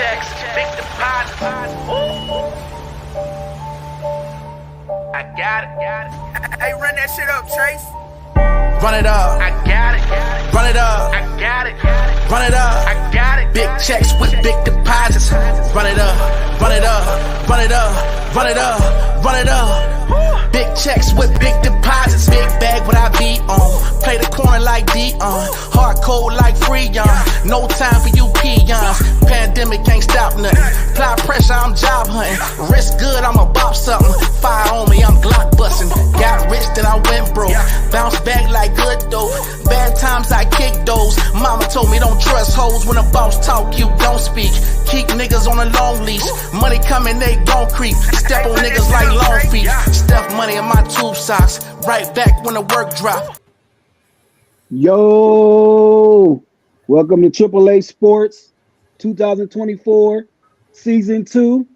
checks, big deposits. I got it. Hey, run that shit up, Chase. Run it up. I got it. Run it up. I got it. Run it up. I got it. Big checks with big deposits. Run it up. Run it up. Run it up. Run it up. Run it up. Big checks with big deposits. Big bag with I beat on. Play the corner like Dion. Hard code like Freon. No time for you peons. Pandemic ain't stop nothing. Apply pressure, I'm job hunting. Risk good, I'ma bop something. Fire on me, I'm Glock busting. Got rich, then I went broke. Bounce back like good dope. Bad times I kick those. Mama told me don't trust hoes. When a boss talk, you don't speak. Keep niggas on a long leash. Money coming, they gon' creep. Step on niggas like long feet. Stuff money in my tube socks. Right back when the work drop. Yo, welcome to AAA Sports 2024 Season 2.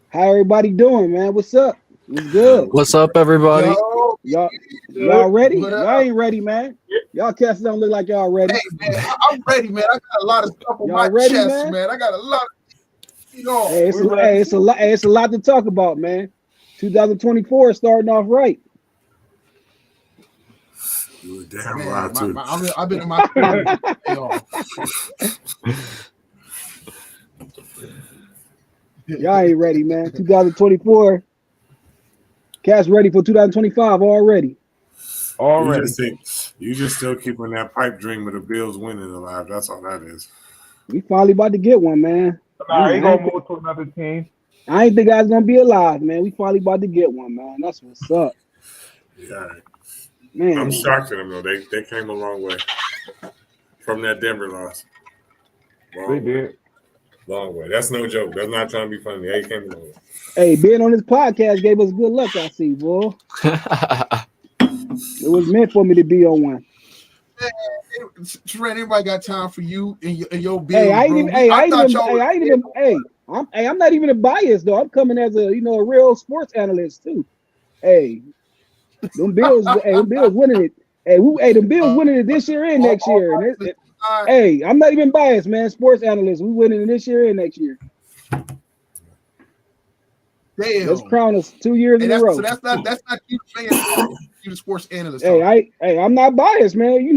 How everybody doing, man? What's up? What's good? What's up, everybody? Y'all ready? Y'all ain't ready, man. Y'all cats don't look like y'all ready. Hey, man, I'm ready, man. I got a lot of stuff on my ready, chest, man. I got a lot of, Hey, it's a lot to talk about, man. 2024 is starting off right. You were damn right, too. I've been in my Y'all ain't ready, man. 2024. Cats ready for 2025 already. You just still keeping that pipe dream of the Bills winning alive. That's all that is. We finally about to get one, man. Nah, he gonna move to another team. I ain't think I was gonna be alive, man. We finally about to get one, man. That's what's up. Yeah. Man. I'm shocked at them, though. They came a long way from that Denver loss. They did. Long way. That's no joke. That's not trying to be funny. They came a long way. Hey, being on this podcast gave us good luck, I see, boy. It was meant for me to be on one. Trent, everybody got time for you and your bill. Hey, I'm not even a bias though. I'm coming as a real sports analyst too. Hey, them Bills winning it. Them Bills winning it this year and next year. Hey, I'm not even biased, man. Sports analyst, we winning it this year and next year. Damn. Let's crown us 2 years in a row. So that's not you saying you the sports analyst. I'm not biased, man.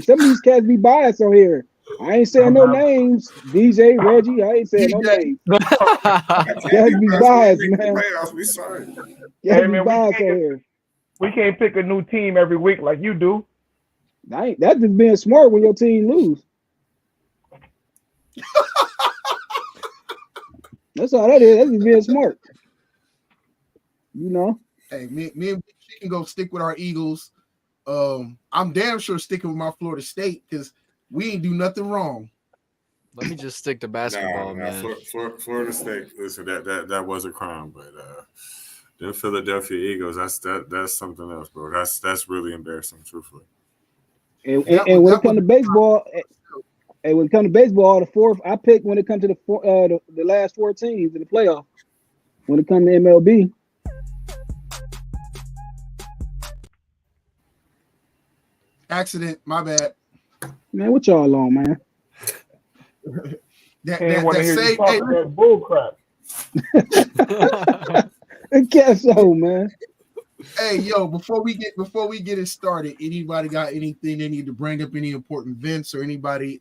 Some of these cats be biased on here. I ain't saying no names. DJ, Reggie, I ain't saying no names. Cats be biased, man. We sorry. Cats be biased on here. We can't pick a new team every week like you do. That's just being smart when your team lose. That's all that is. That's just being smart. Hey, me and she can go stick with our Eagles. I'm damn sure sticking with my Florida State because we ain't do nothing wrong. Let me just stick to basketball, man. Florida State. Listen, that was a crime, but the Philadelphia Eagles. That's something else, bro. That's really embarrassing, truthfully. And when it comes to baseball, the fourth I picked when it comes to the last 4 teams in the playoff. When it comes to MLB. Accident, my bad. Man, what y'all on, man? that bull crap. Guess so, man. Hey, yo, before we get it started, anybody got anything they need to bring up? Any important events or anybody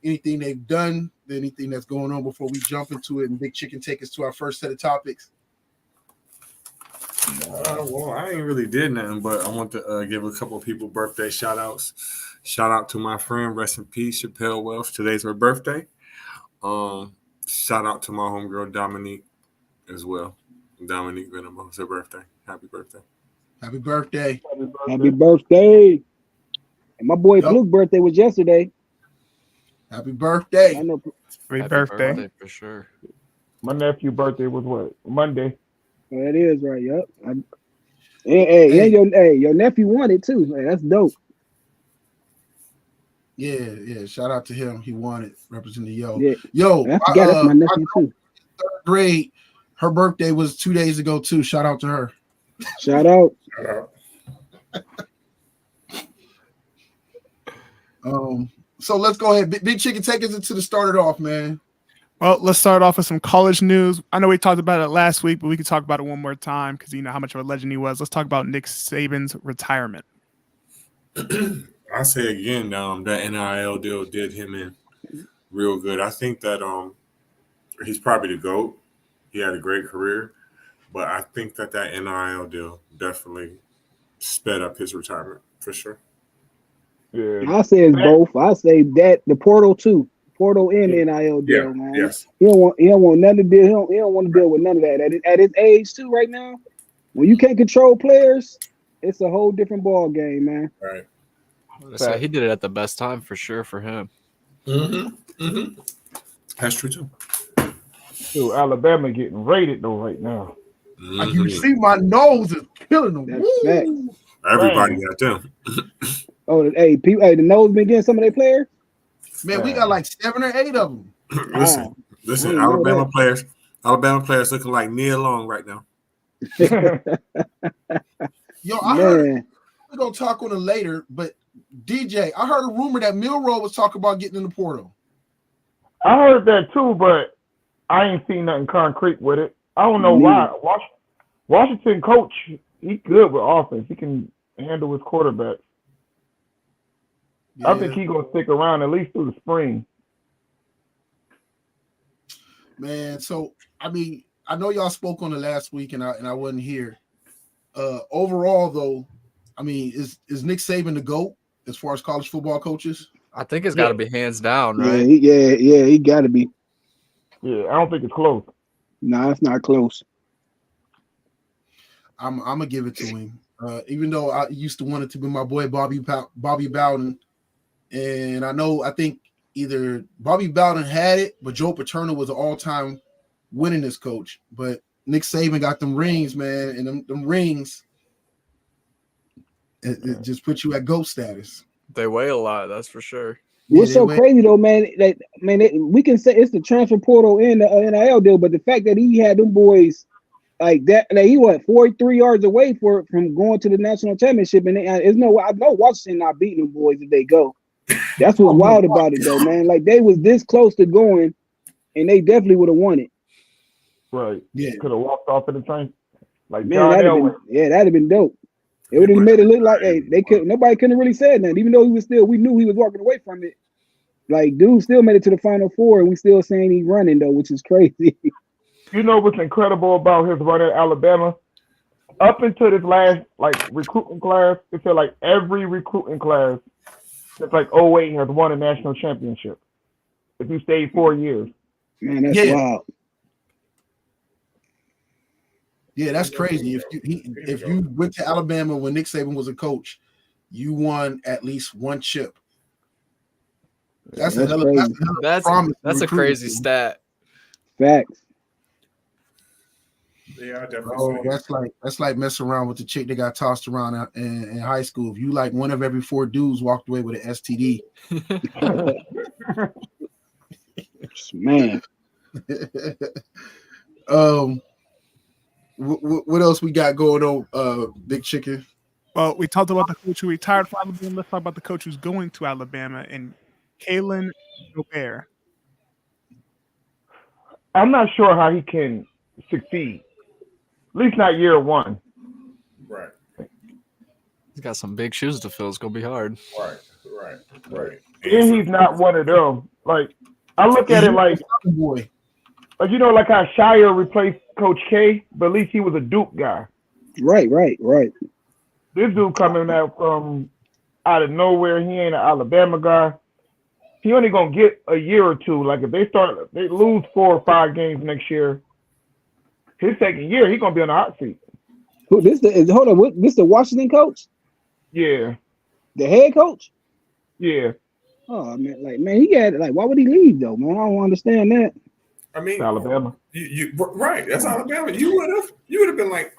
anything they've done, anything that's going on before we jump into it and Big Chicken take us to our first set of topics? Well, I ain't really did nothing, but I want to give a couple of people birthday shout outs. Shout out to my friend, rest in peace, Chappelle Welsh. Today's her birthday. Shout out to my homegirl Dominique as well. Dominique Venable, it's her birthday. Happy birthday. Happy birthday. Happy birthday. And my boy Fluke's birthday was yesterday. Happy birthday. Happy birthday for sure. My nephew's birthday was what? Monday. That is right. Yep. Your nephew won it too. Hey, that's dope. Yeah. Shout out to him. He won it. Representing Yo. Yeah. Yo, I forgot that's my nephew too. Third grade. Her birthday was 2 days ago too. Shout out to her. Shout out. So let's go ahead. Big Chicken, take us into the started off, man. Well, let's start off with some college news. I know we talked about it last week, but we could talk about it one more time because you know how much of a legend he was. Let's talk about Nick Saban's retirement. I say again, that NIL deal did him in real good. I think that he's probably the GOAT. He had a great career, but I think that NIL deal definitely sped up his retirement for sure. Yeah. I say it's both. I say that the portal too. Portal and NIL deal, man. Yes. He don't want nothing to deal. He don't want to deal with none of that. At his age too, right now, when you can't control players, it's a whole different ball game, man. Right. So he did it at the best time for sure for him. That's true too. Dude, Alabama getting rated though right now. You see, my nose is killing them. That's facts. Everybody got them. Oh, hey, the nose been getting some of their players. Man, we got like 7 or 8 of them. Listen, Alabama players looking like Neil Long right now. Yo, I heard we're gonna talk on it later, but DJ, I heard a rumor that Milroe was talking about getting in the portal. I heard that too, but I ain't seen nothing concrete with it. I don't know why. Washington coach, he good with offense. He can handle his quarterback. Yeah. I think he's gonna stick around at least through the spring. Man, so I mean, I know y'all spoke on it last week, and I wasn't here. Overall, though, I mean, is Nick Saban the GOAT as far as college football coaches? I think it's got to be hands down, right? Yeah, he got to be. Yeah, I don't think it's close. No, it's not close. I'm gonna give it to him, even though I used to want it to be my boy Bobby Bowden, and I think either Bobby Bowden had it, but Joe Paterno was an all-time winningest coach. But Nick Saban got them rings, man, and them rings, it just puts you at GOAT status. They weigh a lot, that's for sure. What's so crazy though, man? We can say it's the transfer portal and the NIL deal, but the fact that he had them boys like that, like he 43 yards away from going to the national championship, and I know Washington not beating them boys if they go. That's what's wild about it, though, man. Like they was this close to going, and they definitely would have won it. Right. Yeah. Could have walked off in the train. Like Man, that'd have been dope. It would have made it look like nobody couldn't really say nothing, even though we knew he was walking away from it. Like, dude still made it to the Final Four, and we still saying he's running though, which is crazy. You know what's incredible about his run at Alabama? Up until this last recruiting class, it felt like every recruiting class since 08 has won a national championship. If you stayed 4 years. Man, that's wild. Yeah, that's crazy. If you went to Alabama when Nick Saban was a coach, you won at least one chip. That's a crazy stat. Facts. Yeah, I definitely. That's like messing around with the chick that got tossed around in high school. If you like one of every 4 dudes walked away with an STD. Man. What else we got going on, Big Chicken? Well, we talked about the coach who retired from Alabama. Let's talk about the coach who's going to Alabama, and Kalen Gobert. I'm not sure how he can succeed. At least not year one. Right. He's got some big shoes to fill. It's gonna be hard. Right. And he's not one of them. Like, I look at it like like how Shire replaced Coach K, but at least he was a Duke guy. Right. This dude coming out from out of nowhere, he ain't an Alabama guy. He only gonna get a year or two. Like if they lose 4 or 5 games next year, his second year he gonna be on the hot seat. This the Washington coach? Yeah. The head coach? Yeah. Oh man, he had why would he leave though, man? I don't understand that. I mean, Alabama. You right? That's Alabama. You would have been like,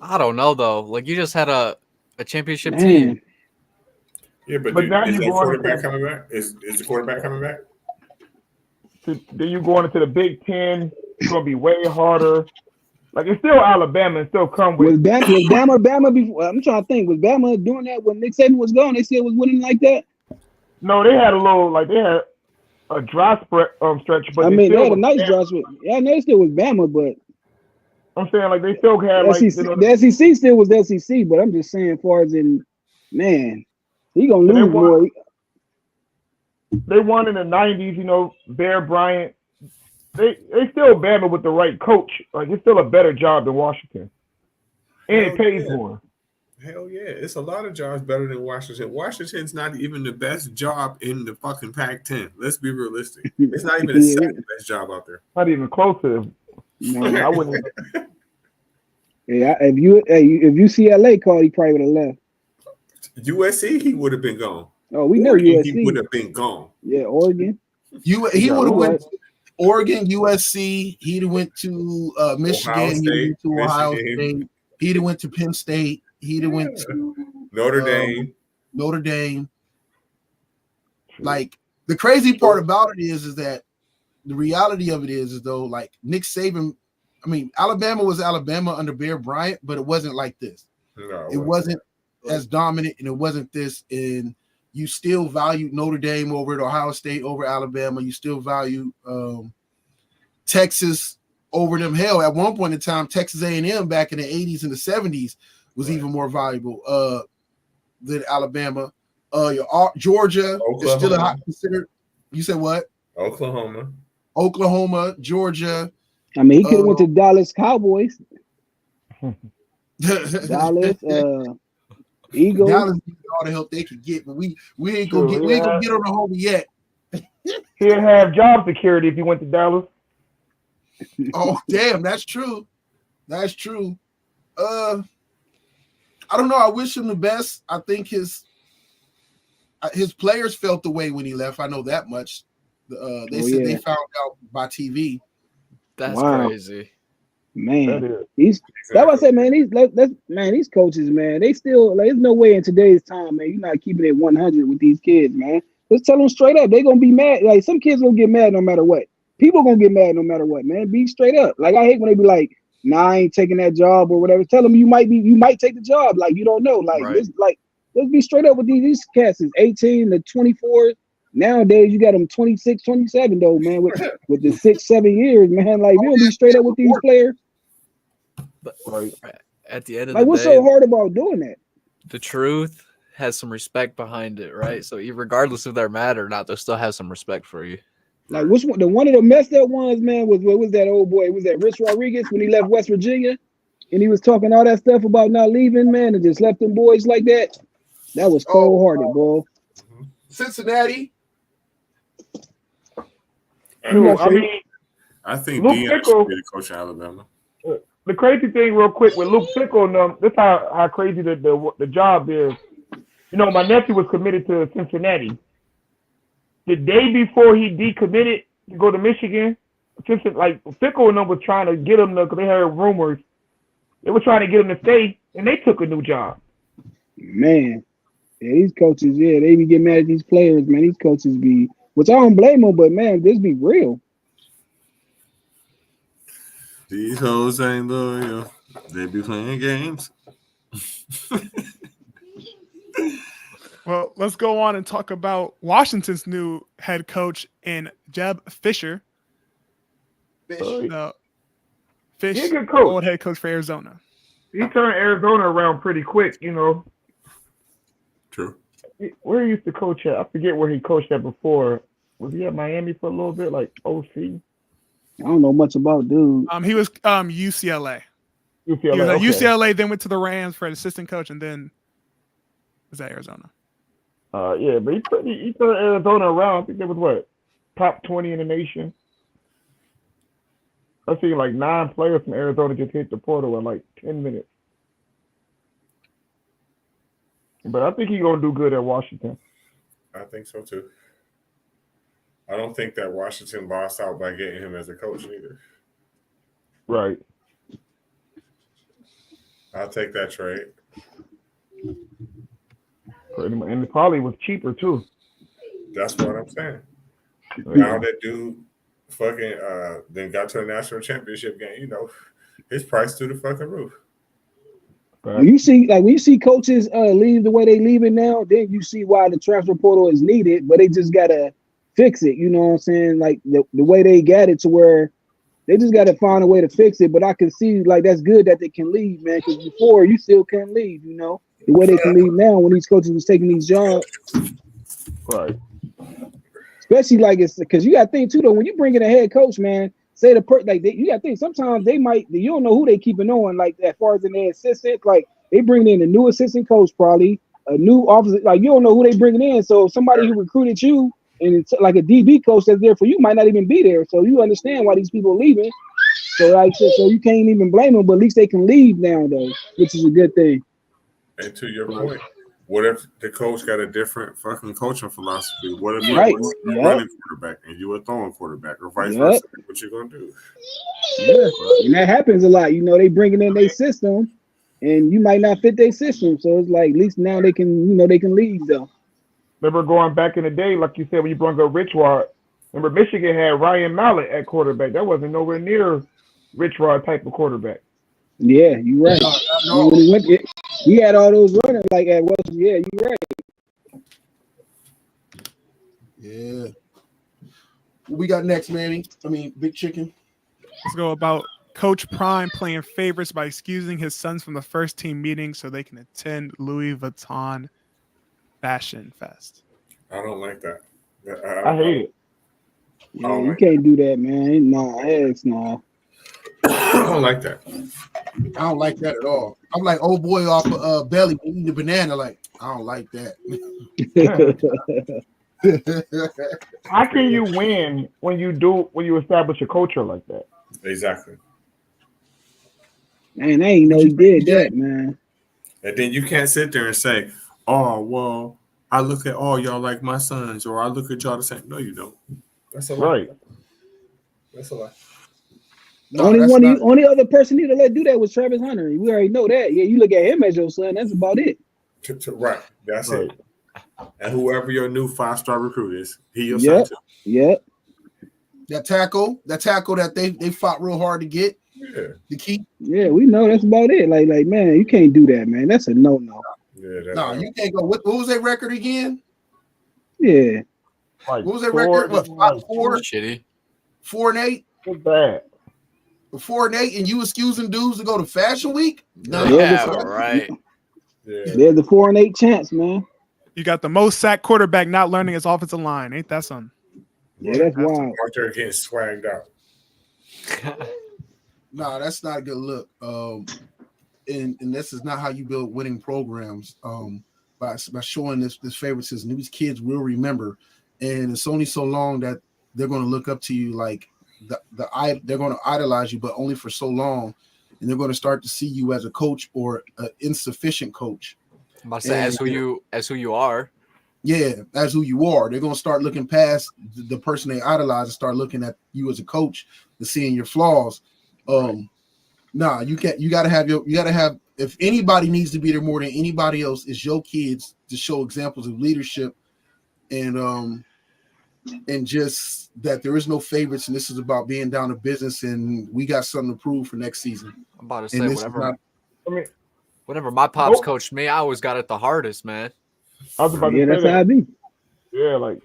I don't know though. Like you just had a championship team. Yeah, but now is you that going quarterback coming back? Is the quarterback coming back? Then you going into the Big Ten. It's gonna be way harder. Like it's still Alabama and still come with. Was Bama before? I'm trying to think. Was Bama doing that when Nick Saban was gone? They still was winning like that. No, they had a little they had a dry stretch, but I they mean, they still had a was nice Bama. draw stretch. Yeah, and they still was Bama, but I'm saying like they still had like SEC, the SEC still was the SEC. But I'm just saying, as far as in, man, he gonna they lose more. won in the '90s. You know, Bear Bryant. They still Bama with the right coach. Like it's still a better job than Washington, and it pays more. Hell yeah, it's a lot of jobs better than Washington. Washington's not even the best job in the fucking Pac-10. Let's be realistic. It's not even the second best job out there. Not even close to them. Man, I wouldn't. Yeah, if UCLA called, he probably would have left. USC, he would have been gone. Oh, we know Oregon, USC. he would have been gone. Yeah, Oregon. He would have went to Oregon, USC. He'd have went to Michigan. He'd went to Ohio State. He'd have went to Penn State. He'd have went to Notre Dame. Notre Dame. Like the crazy part about it is that the reality of it is though, like Nick Saban. I mean, Alabama was Alabama under Bear Bryant, but it wasn't like this. No, it wasn't as dominant, and it wasn't this. And you still valued Notre Dame over at Ohio State over Alabama. You still value Texas over them. Hell, at one point in time, Texas A&M back in the 80s and the 70s was even more valuable than Alabama. Georgia is still a hot considered. You said what? Oklahoma, Georgia. I mean, he could have went to Dallas Cowboys. Dallas, Eagles. Dallas needs all the help they could get, but we ain't gonna get on the homie yet. He'd have job security if he went to Dallas. Oh, damn, that's true. That's true. I don't know. I wish him the best. I think his players felt the way when he left. I know that much. They said they found out by TV. That's crazy. Man, that's what I said, man. These coaches, man, they still there's no way in today's time, man. You're not keeping it 100 with these kids, man. Just tell them straight up. They're gonna be mad. Like some kids gonna get mad no matter what. People gonna get mad no matter what, man. Be straight up. Like I hate when they be like, "Nah, I ain't taking that job" or whatever. Tell them you might take the job. Like you don't know. Like let's be straight up with these cats. Is 18 to 24. Nowadays, you got them 26, 27 though, man. With the 6-7 years, man. Like you don't be straight up with these players. But at the end of like, the what's day, so hard about doing that? the truth has some respect behind it, right? So regardless if they're mad or not, they'll still have some respect for you. Like which one? The one of the messed up ones, man, was what was that old boy? Was that Rich Rodriguez when he left West Virginia, and he was talking all that stuff about not leaving, man, and just left them boys like that? That was cold hearted, boy. Cincinnati. I think Deion should be the coach of Alabama. The crazy thing, real quick, with Luke Fickell, this is how crazy the job is. You know, my nephew was committed to Cincinnati. The day before he decommitted to go to Michigan, like Fickell and them was trying to get him because they heard rumors. They were trying to get him to stay, and they took a new job. Man, yeah, these coaches, they be getting mad at these players, man. These coaches be, which I don't blame them, but man, this be real. These hoes ain't loyal. They be playing games. Well, let's go on and talk about Washington's new head coach in Jeb Fisher. He's a good coach. Old head coach for Arizona. He turned Arizona around pretty quick, you know. True. Where he used to coach at? I forget where he coached at before. Was he at Miami for a little bit, like OC? I don't know much about dude. He was UCLA. He was at UCLA, then went to the Rams for an assistant coach, and then was at Arizona. Yeah, but he turned Arizona around. I think it was what, top 20 in the nation. I see like 9 players from Arizona just hit the portal in like 10 minutes. But I think he's gonna do good at Washington. I think so too. I don't think that Washington lost out by getting him as a coach either. Right. I'll take that trade. And it probably was cheaper too. That's what I'm saying. Now that dude fucking then got to a national championship game, you know, his price through the fucking roof. When you see coaches leave the way they leaving now, then you see why the transfer portal is needed, but they just gotta fix it. You know what I'm saying? Like the way they got it to where they just got to find a way to fix it. But I can see like that's good that they can leave, man. Because before you still can't leave. You know the way they can leave now when these coaches was taking these jobs. Right. Especially like it's because you got to think too though when you bring in a head coach, man. Say the you got to think sometimes they might you don't know who they keeping on like as far as in their assistant like they bring in a new assistant coach probably a new officer like you don't know who they bringing in so somebody who recruited you and it's like a DB coach that's there for you might not even be there so you understand why these people are leaving so like so you can't even blame them but at least they can leave now though which is a good thing. And to your point, what if the coach got a different fucking coaching philosophy? What if Right. you're running quarterback and you a throwing quarterback or vice Yep. versa? What you gonna do? Yeah, and that happens a lot. You know, they bringing in their system, and you might not fit their system. So it's like at least now they can, you know, they can leave though. Remember going back in the day, like you said, when you brought up Rich Rod. Remember Michigan had Ryan Mallett at quarterback. That wasn't nowhere near Rich Rod type of quarterback. Yeah, you're right. No. When he had all those running like at West. Yeah, you're right. Yeah. What we got next, Manny? I mean, Big Chicken. Let's go about Coach Prime playing favorites by excusing his sons from the first team meeting so they can attend Louis Vuitton Fashion Fest. I don't like that. I hate it. Yeah, Oh, you my can't do that, man. Nah, it's nah. I don't like that. I don't like that at all. I'm like old boy off of Belly eating the banana. Like, I don't like that. How can you win when you establish a culture like that? Exactly. Man, I ain't know he did that, man. And then you can't sit there and say, "Oh, well, I look at all y'all like my sons," or "I look at y'all the same." No, you don't. That's a lie. Right. That's a lie. No, that's not- Only other person need to let do that was Travis Hunter. We already know that. Yeah, you look at him as your son. That's about it. Right. That's Right. it. And whoever your new 5-star recruit is, he your Yep. son too. Yep. that tackle that they fought real hard to get Yeah. the key. Yeah, we know that's about it. Like, man, you can't do that, man. That's a no. Yeah. That's No, you can't go. What was their record again? Yeah. Like, What was their record? What, 4 Shitty. 4-8? It's bad. 4-8, and you excusing dudes to go to Fashion Week? No, Yeah, right. Yeah. There's a 4-8 chance, man. You got the most sacked quarterback not learning his offensive line. Ain't that something? Yeah, that's wild. Out there getting swagged out. No, that's not a good look. And this is not how you build winning programs. By showing this favoritism, these kids will remember, and it's only so long that they're going to look up to you like they're going to idolize you, but only for so long, and they're going to start to see you as a coach or an insufficient coach. I'm about to say, as who you are. Yeah, as who you are. They're going to start looking past the person they idolize and start looking at you as a coach and seeing your flaws. Nah, you can't. You got to have. If anybody needs to be there more than anybody else, it's your kids to show examples of leadership, and just that there is no favorites, and this is about being down to business, and we got something to prove for next season. I'm about to And say this is whatever. not- Whenever my pops coached me, I always got it the hardest, man. I was about to Yeah, say that's that. how I be. Yeah, like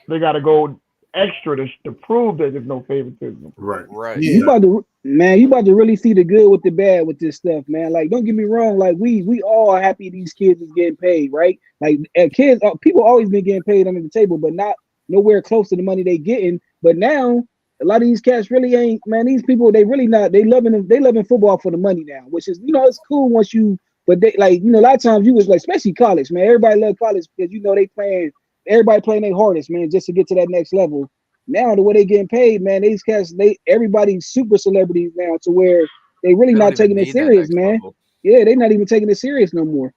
they got to go extra to prove that there's no favoritism. Right. Right. Yeah. You about to really see the good with the bad with this stuff, man. Like, don't get me wrong. Like, we all are happy these kids is getting paid, right? Like, kids, people always been getting paid under the table, but not nowhere close to the money they getting. But now, a lot of these cats really ain't, man. These people, they really not. They loving football for the money now, which is, it's cool once you. But they like, a lot of times you was like, especially college, man. Everybody love college because everybody playing their hardest, man, just to get to that next level. Now the way they getting paid, man, these cats, everybody's super celebrities now to where they really They don't not even taking it need that serious, next man. level. Yeah, they not even taking it serious no more.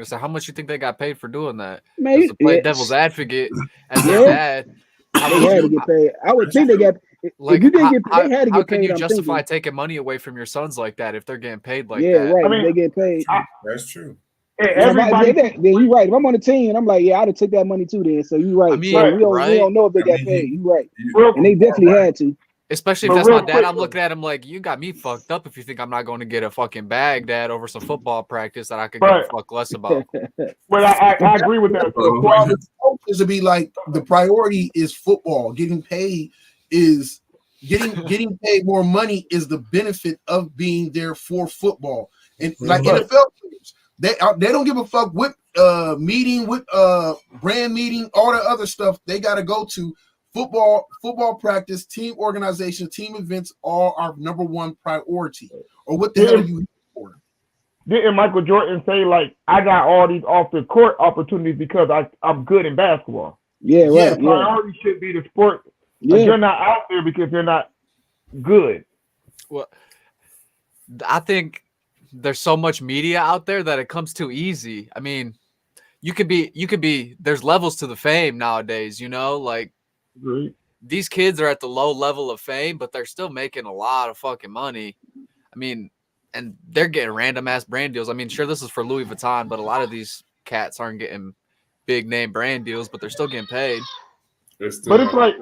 So how much you think they got paid for doing that? Man, Just to play yeah. devil's advocate as Yeah. their dad. How They much had you- to get paid. I would think they got. Like, if you didn't get, how, they had to how get can paid. you I'm justify thinking. taking money away from your sons like that if they're getting paid like Yeah, that? right. I mean, they get paid. That's true. And If I- everybody, then you're right. If I'm on the team, I'm like, yeah, I'd have took that money too. Then, so you're right. I mean, so we right. don't know if they I got mean, paid. You're right, real and they definitely Right. had to. Especially if But that's real my dad, quick, I'm looking at him like, you got me fucked up if you think I'm not going to get a fucking bag, Dad, over some football practice that I could give a Right. fuck less about. Well, I agree with that. The problem with coaches to be like the priority is football. Getting paid is getting paid more money is the benefit of being there for football. And like Right. NFL players, they don't give a fuck what meeting, what brand meeting, all the other stuff they got to go to. Football practice, team organization, team events, all our number one priority. Or what the hell are you here for? Didn't Michael Jordan say, like, I got all these off the court opportunities because I'm good in basketball? Yeah, Yeah, right. The Yeah, priority should be the sport. Like, yeah. you're not out there because you're not good. Well, I think there's so much media out there that it comes too easy. I mean, you could be, there's levels to the fame nowadays, you know, like Great. these kids are at the low level of fame, but they're still making a lot of fucking money. I mean, and they're getting random ass brand deals. I mean, sure, this is for Louis Vuitton, but a lot of these cats aren't getting big name brand deals, but they're still getting paid. But it's like,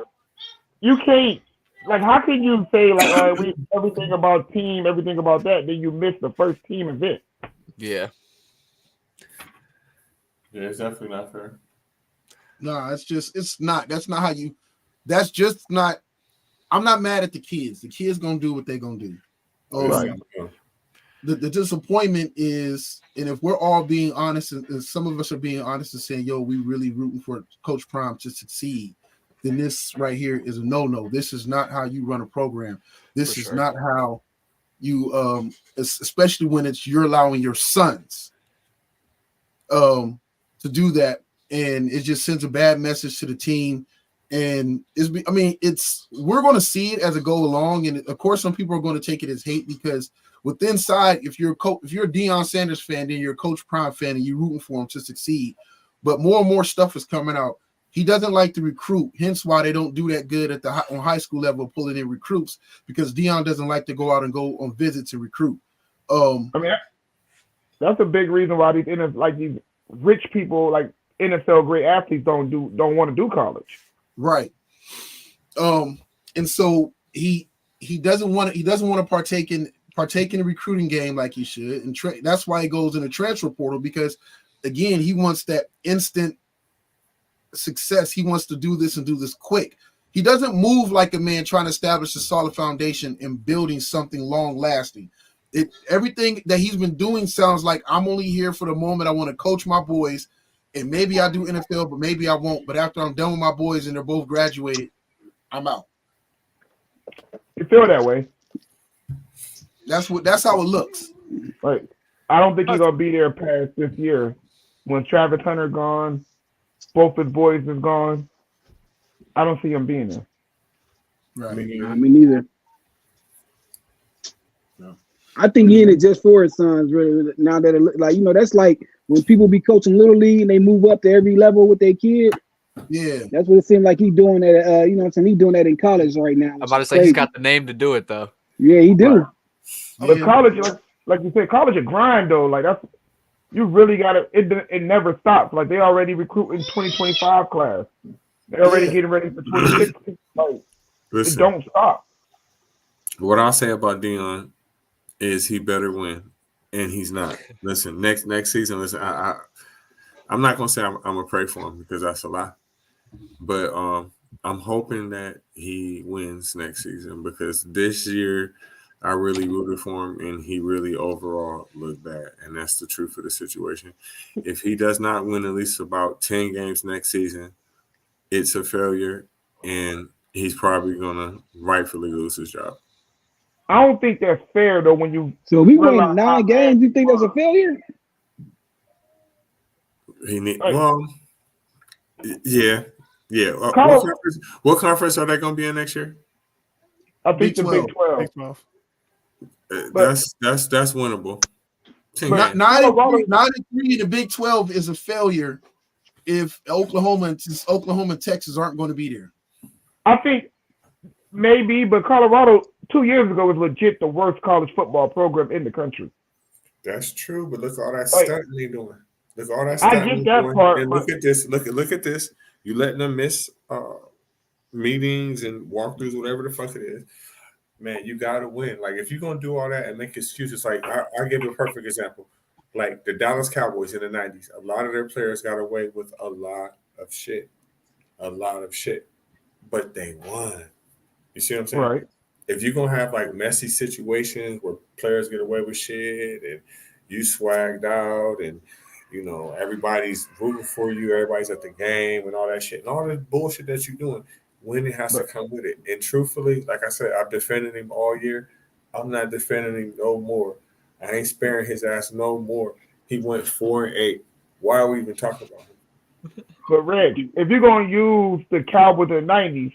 you can't, like, how can you say, like, we everything about team, everything about that, then you miss the first team event? Yeah. Yeah, it's definitely not fair. No, that's not how you, that's just not, I'm not mad at the kids. The kids gonna do what they're gonna do. Right. The disappointment is, and if we're all being honest, and some of us are being honest and saying, yo, we really rooting for Coach Prime to succeed, then this right here is a no. This is not how you run a program. This For is sure. not how you, especially when you're allowing your sons to do that. And it just sends a bad message to the team. And we're going to see it as it go along. And of course, some people are going to take it as hate because within inside, if you're a Deion Sanders fan, then you're a Coach Prime fan and you're rooting for him to succeed. But more and more stuff is coming out. He doesn't like to recruit, hence why they don't do that good at on high school level, pulling in recruits, because Deion doesn't like to go out and go on visits and recruit. I mean, that's a big reason why these rich people, like NFL great athletes, don't want to do college. Right. And so he doesn't want to partake in the recruiting game like he should, and that's why he goes in the transfer portal, because again, he wants that instant success. He wants to do this and do this quick. He doesn't move like a man trying to establish a solid foundation and building something long lasting. Everything that he's been doing sounds like, I'm only here for the moment. I want to coach my boys, and maybe I do NFL, but maybe I won't. But after I'm done with my boys and they're both graduated, I'm out. You feel that way? That's how it looks. Like, I don't think he's gonna be there past this year. When Travis Hunter gone, both his boys is gone. I don't see him being there. Right. I mean, neither. No. I think he in it just for his sons, really. Now that that's like when people be coaching little league and they move up to every level with their kid. Yeah, that's what it seems like he's doing at. You know what I'm saying? He's doing that in college right now. I'm about to say he's got the name to do it though. Yeah, he do. But college, like you said, college a grind though. Like that's, you really gotta. It never stops. Like they already recruiting 2025 class. They already getting ready for 2016. Like Listen, it don't stop. What I'll say about Deion is he better win, and he's not. Listen, next season. Listen, I'm not gonna say I'm gonna pray for him because that's a lie, but I'm hoping that he wins next season because this year I really rooted for him and he really overall looked bad, and that's the truth of the situation. If he does not win at least about 10 games next season, it's a failure, and he's probably gonna rightfully lose his job. I don't think that's fair though. When you so if we win 9 games, you think that's a failure? Yeah. What conference are they going to be in next year? I think the Big 12. Big 12. That's winnable. 9-3 in the Big 12 is a failure if Oklahoma and Texas aren't going to be there. I think maybe, but Colorado 2 years ago was legit the worst college football program in the country. That's true, but look at all that stunting they're doing. Look at all that I get that part. And look at this. Look at this. You letting them miss meetings and walkthroughs, whatever the fuck it is, man, you gotta win. Like if you're gonna do all that and make excuses, like I'll give you a perfect example. Like the Dallas Cowboys in the 90s, a lot of their players got away with a lot of shit. But they won. You see what I'm saying? Right. If you're gonna have like messy situations where players get away with shit and you swagged out and you know everybody's rooting for you, everybody's at the game and all that shit and all the bullshit that you're doing, winning has to come with it. And truthfully, like I said, I've defended him all year. I'm not defending him no more. I ain't sparing his ass no more. He went 4-8. Why are we even talking about him? But Reg, if you're gonna use the Cowboys in the 90s,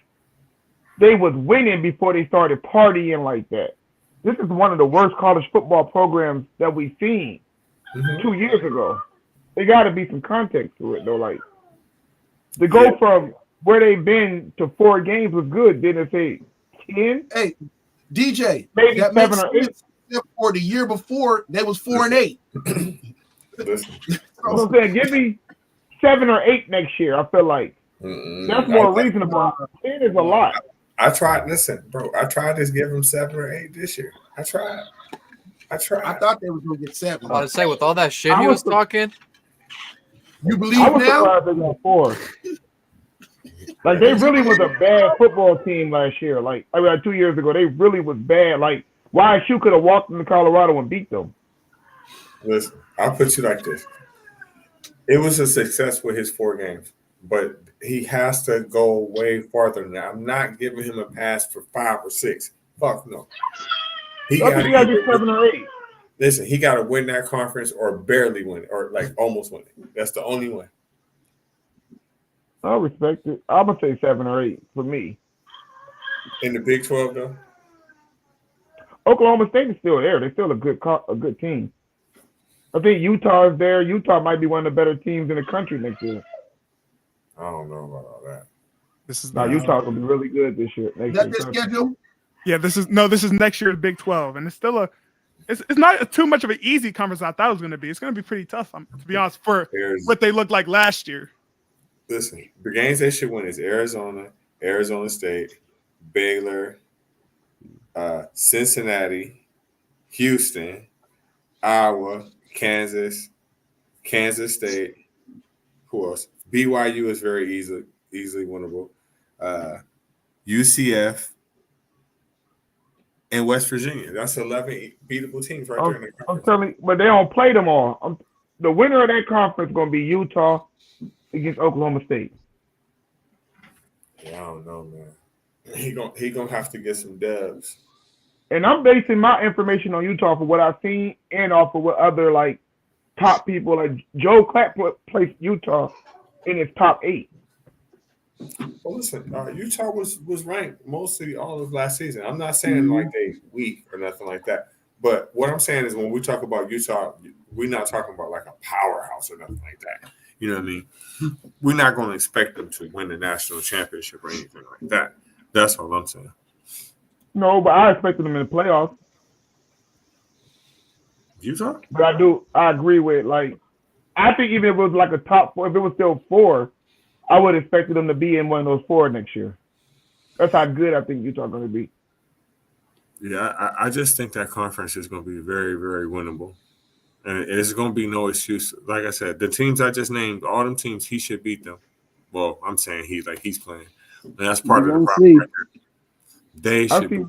they was winning before they started partying like that. This is one of the worst college football programs that we've seen 2 years ago. There got to be some context to it, though. Like, to go from where they've been to 4 games was good. Didn't it say 10? Hey, DJ, Maybe that 7 makes or 8. sense. For the year before, they was 4-8. Listen, I'm saying, give me 7 or 8 next year. I feel like that's more reasonable. 10 is a lot. I tried. Listen, bro. I tried to give him 7 or 8 this year. I tried. I thought they was gonna get 7. I was say with all that shit he was talking. You believe I was now? surprised they got 4. Like they really was a bad football team last year. Like 2 years ago, they really was bad. Like YSU could have walked into Colorado and beat them. Listen, I'll put you like this. It was a success with his 4 games, but he has to go way farther than that. I'm not giving him a pass for 5 or 6. Fuck no. He got to do 7 or 8. Listen, he got to win that conference or barely win it, or like almost win it. That's the only way. I respect it. I'm gonna say 7 or 8 for me. In the Big 12, though, Oklahoma State is still there. They're still a good team. I think Utah is there. Utah might be one of the better teams in the country next year. I don't know about all that. This is Now Utah will be really good this year. Is that their schedule? Yeah, this is next year's Big 12, and it's still it's not too much of an easy conference I thought it was going to be. It's going to be pretty tough, to be honest, for what they looked like last year. Listen, the games they should win is Arizona, Arizona State, Baylor, Cincinnati, Houston, Iowa, Kansas, Kansas State. Who else? BYU is very easily winnable. UCF and West Virginia. That's 11 beatable teams right there in the conference. I'm telling you, but they don't play them all. The winner of that conference is going to be Utah against Oklahoma State. Yeah, I don't know, man. He gonna have to get some dubs. And I'm basing my information on Utah for what I've seen and off of what other like top people like Joe Clapp placed Utah in his top 8. Well, listen, Utah was ranked mostly all of last season. I'm not saying like they weak or nothing like that. But what I'm saying is when we talk about Utah, we're not talking about like a powerhouse or nothing like that. You know what I mean? We're not going to expect them to win the national championship or anything like that. That's all I'm saying. No, but I expected them in the playoffs. Utah? But I agree with like I think even if it was like a top 4, if it was still 4, I would have expected them to be in one of those 4 next year. That's how good I think Utah going to be. Yeah, I just think that conference is going to be very, very winnable. And it's going to be no excuse. Like I said, the teams I just named, all them teams, he should beat them. Well, I'm saying he's playing. And that's part of the problem right there. They should be.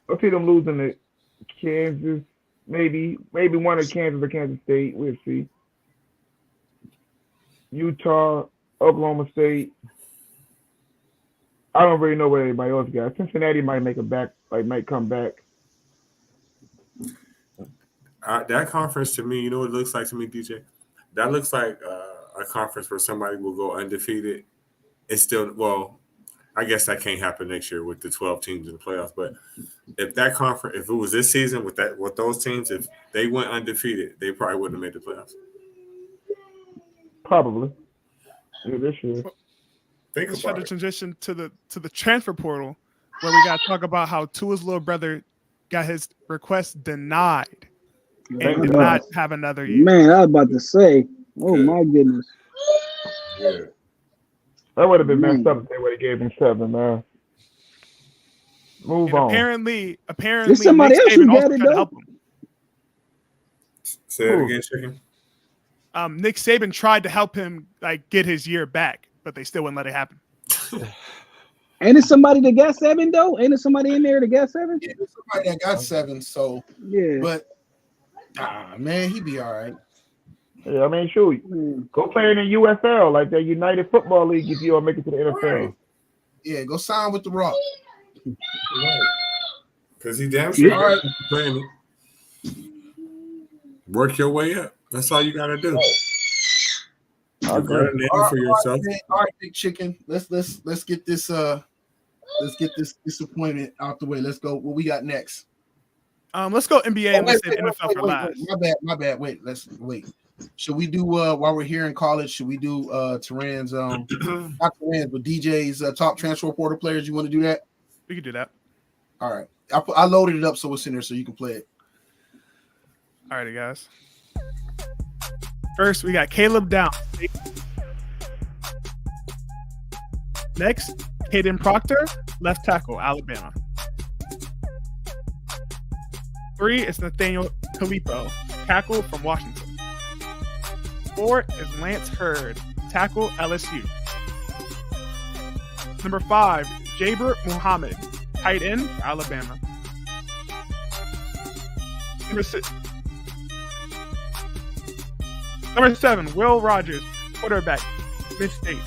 I see them losing to Kansas, maybe one of Kansas or Kansas State. We'll see. Utah, Oklahoma State. I don't really know what anybody else got. Cincinnati might might come back. That conference to me, you know what it looks like to me, DJ? That looks like a conference where somebody will go undefeated. It's still, well, I guess that can't happen next year with the 12 teams in the playoffs. But if that conference, if it was this season with those teams, if they went undefeated, they probably wouldn't have made the playoffs. Probably. Yeah, this year. Let's try to transition to the transfer portal, where we got to talk about how Tua's little brother got his request denied and did not have another year. Man, I was about to say, oh my goodness. Yeah. That would have been messed up if they would have gave him 7, man. Move And on. apparently, There's somebody Nick else who Saban also got it, tried to though. help him. Say it again, Chicken. Nick Saban tried to help him like get his year back, but they still wouldn't let it happen. Ain't it somebody that got 7 though? Ain't it somebody in there that got 7? Yeah, there's somebody that got 7. So, Yeah. but man, he be all right. Yeah, I mean, shoot. Go play in the UFL, like the United Football League, if you don't make it to the NFL. Right. Yeah, go sign with the Rock. Because he damn sure All right. playing it. Work your way up. That's all you gotta do. You got a name for yourself. All right, Big Chicken. Let's get this disappointment out the way. Let's go. What we got next? Let's go NBA and let's say NFL for last. My bad. Wait. Should we do while we're here in college? Should we do Teran's not Teran's, but DJ's top transfer portal players? You want to do that? We could do that. All right. I loaded it up so it's in there so you can play it. All righty, guys. First, we got Caleb Downs. Next, Caden Proctor, left tackle, Alabama. 3 is Nathaniel Calipo, tackle from Washington. 4 is Lance Hurd, tackle, LSU. Number 5, Jaber Muhammad, tight end, Alabama. Number 7, Will Rogers, quarterback, Miss State.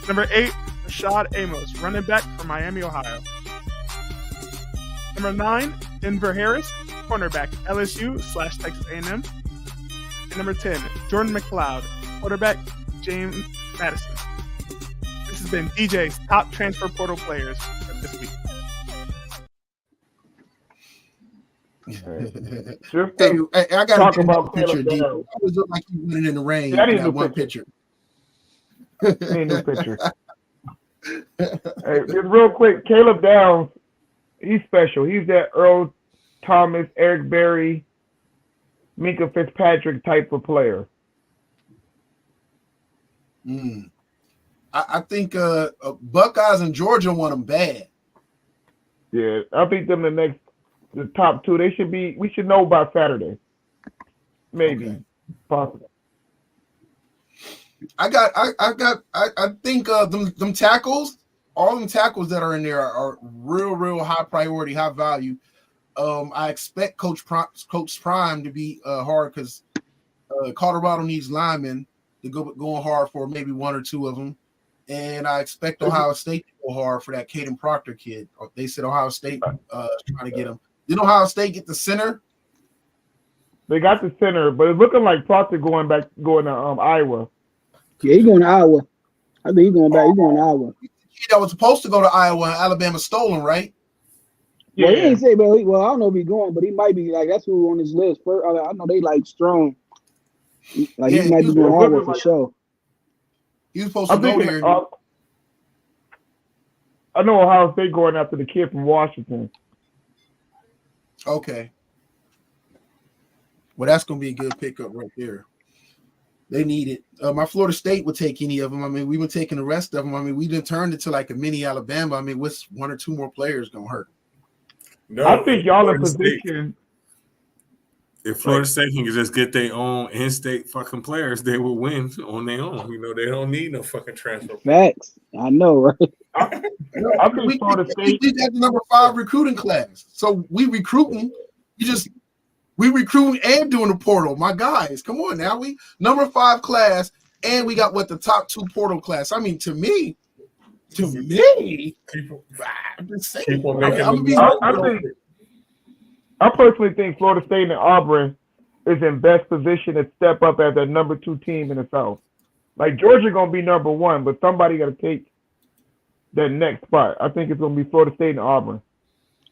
Number 8, Rashad Amos, running back from Miami, Ohio. Number 9, Denver Harris, cornerback, LSU/Texas A&M. And number 10, Jordan McLeod, quarterback, James Madison. This has been DJ's top transfer portal players this week. Hey, I got talk to about picture. Caleb I Downs. was look like you winning in the rain. Yeah, I need in a that one picture. picture. Need a new picture. Hey, just real quick, Caleb Downs, he's special. He's that Earl Thomas, Eric Berry, Minka Fitzpatrick type of player. I think Buckeyes and Georgia want him bad. Yeah, I think them the top 2. They should be. We should know by Saturday. Maybe, possible. I think them tackles, all them tackles that are in there are real high priority, high value. I expect Coach Prime to be hard because Colorado needs linemen to going hard for maybe 1 or 2 of them, and I expect Ohio State to go hard for that Caden Proctor kid. They said Ohio State trying to get him. Did Ohio State get the center? They got the center, but it's looking like Proctor going to Iowa. Yeah, he's going to Iowa. I think he's going back. He's going to Iowa. That was supposed to go to Iowa and Alabama stole him, right? Yeah. Well, he ain't say, but I don't know if he's going, but he might be like that's who on his list. I know they like strong. Like he might be going Iowa for sure. He was supposed to go there. I know Ohio State going after the kid from Washington. Okay. Well, that's going to be a good pickup right there. They need it. My Florida State would take any of them. I mean, we've been taking the rest of them. I mean, we done turned it to like a mini Alabama. I mean, what's 1 or 2 more players going to hurt? No, I think y'all in Florida State- position. If Florida State can just get their own in-state fucking players, they will win on their own. You know, they don't need no fucking transfer. Facts. I know, right? I think Florida State. We got the number 5 recruiting class. So we recruiting. We recruiting and doing the portal. My guys, come on now. We number 5 class, and we got the top 2 portal class. I mean, to me, People, I'm just saying. people making I personally think Florida State and Auburn is in best position to step up as a number 2 team in the South. Like Georgia gonna be number 1, but somebody got to take that next spot. I think it's gonna be Florida State and Auburn.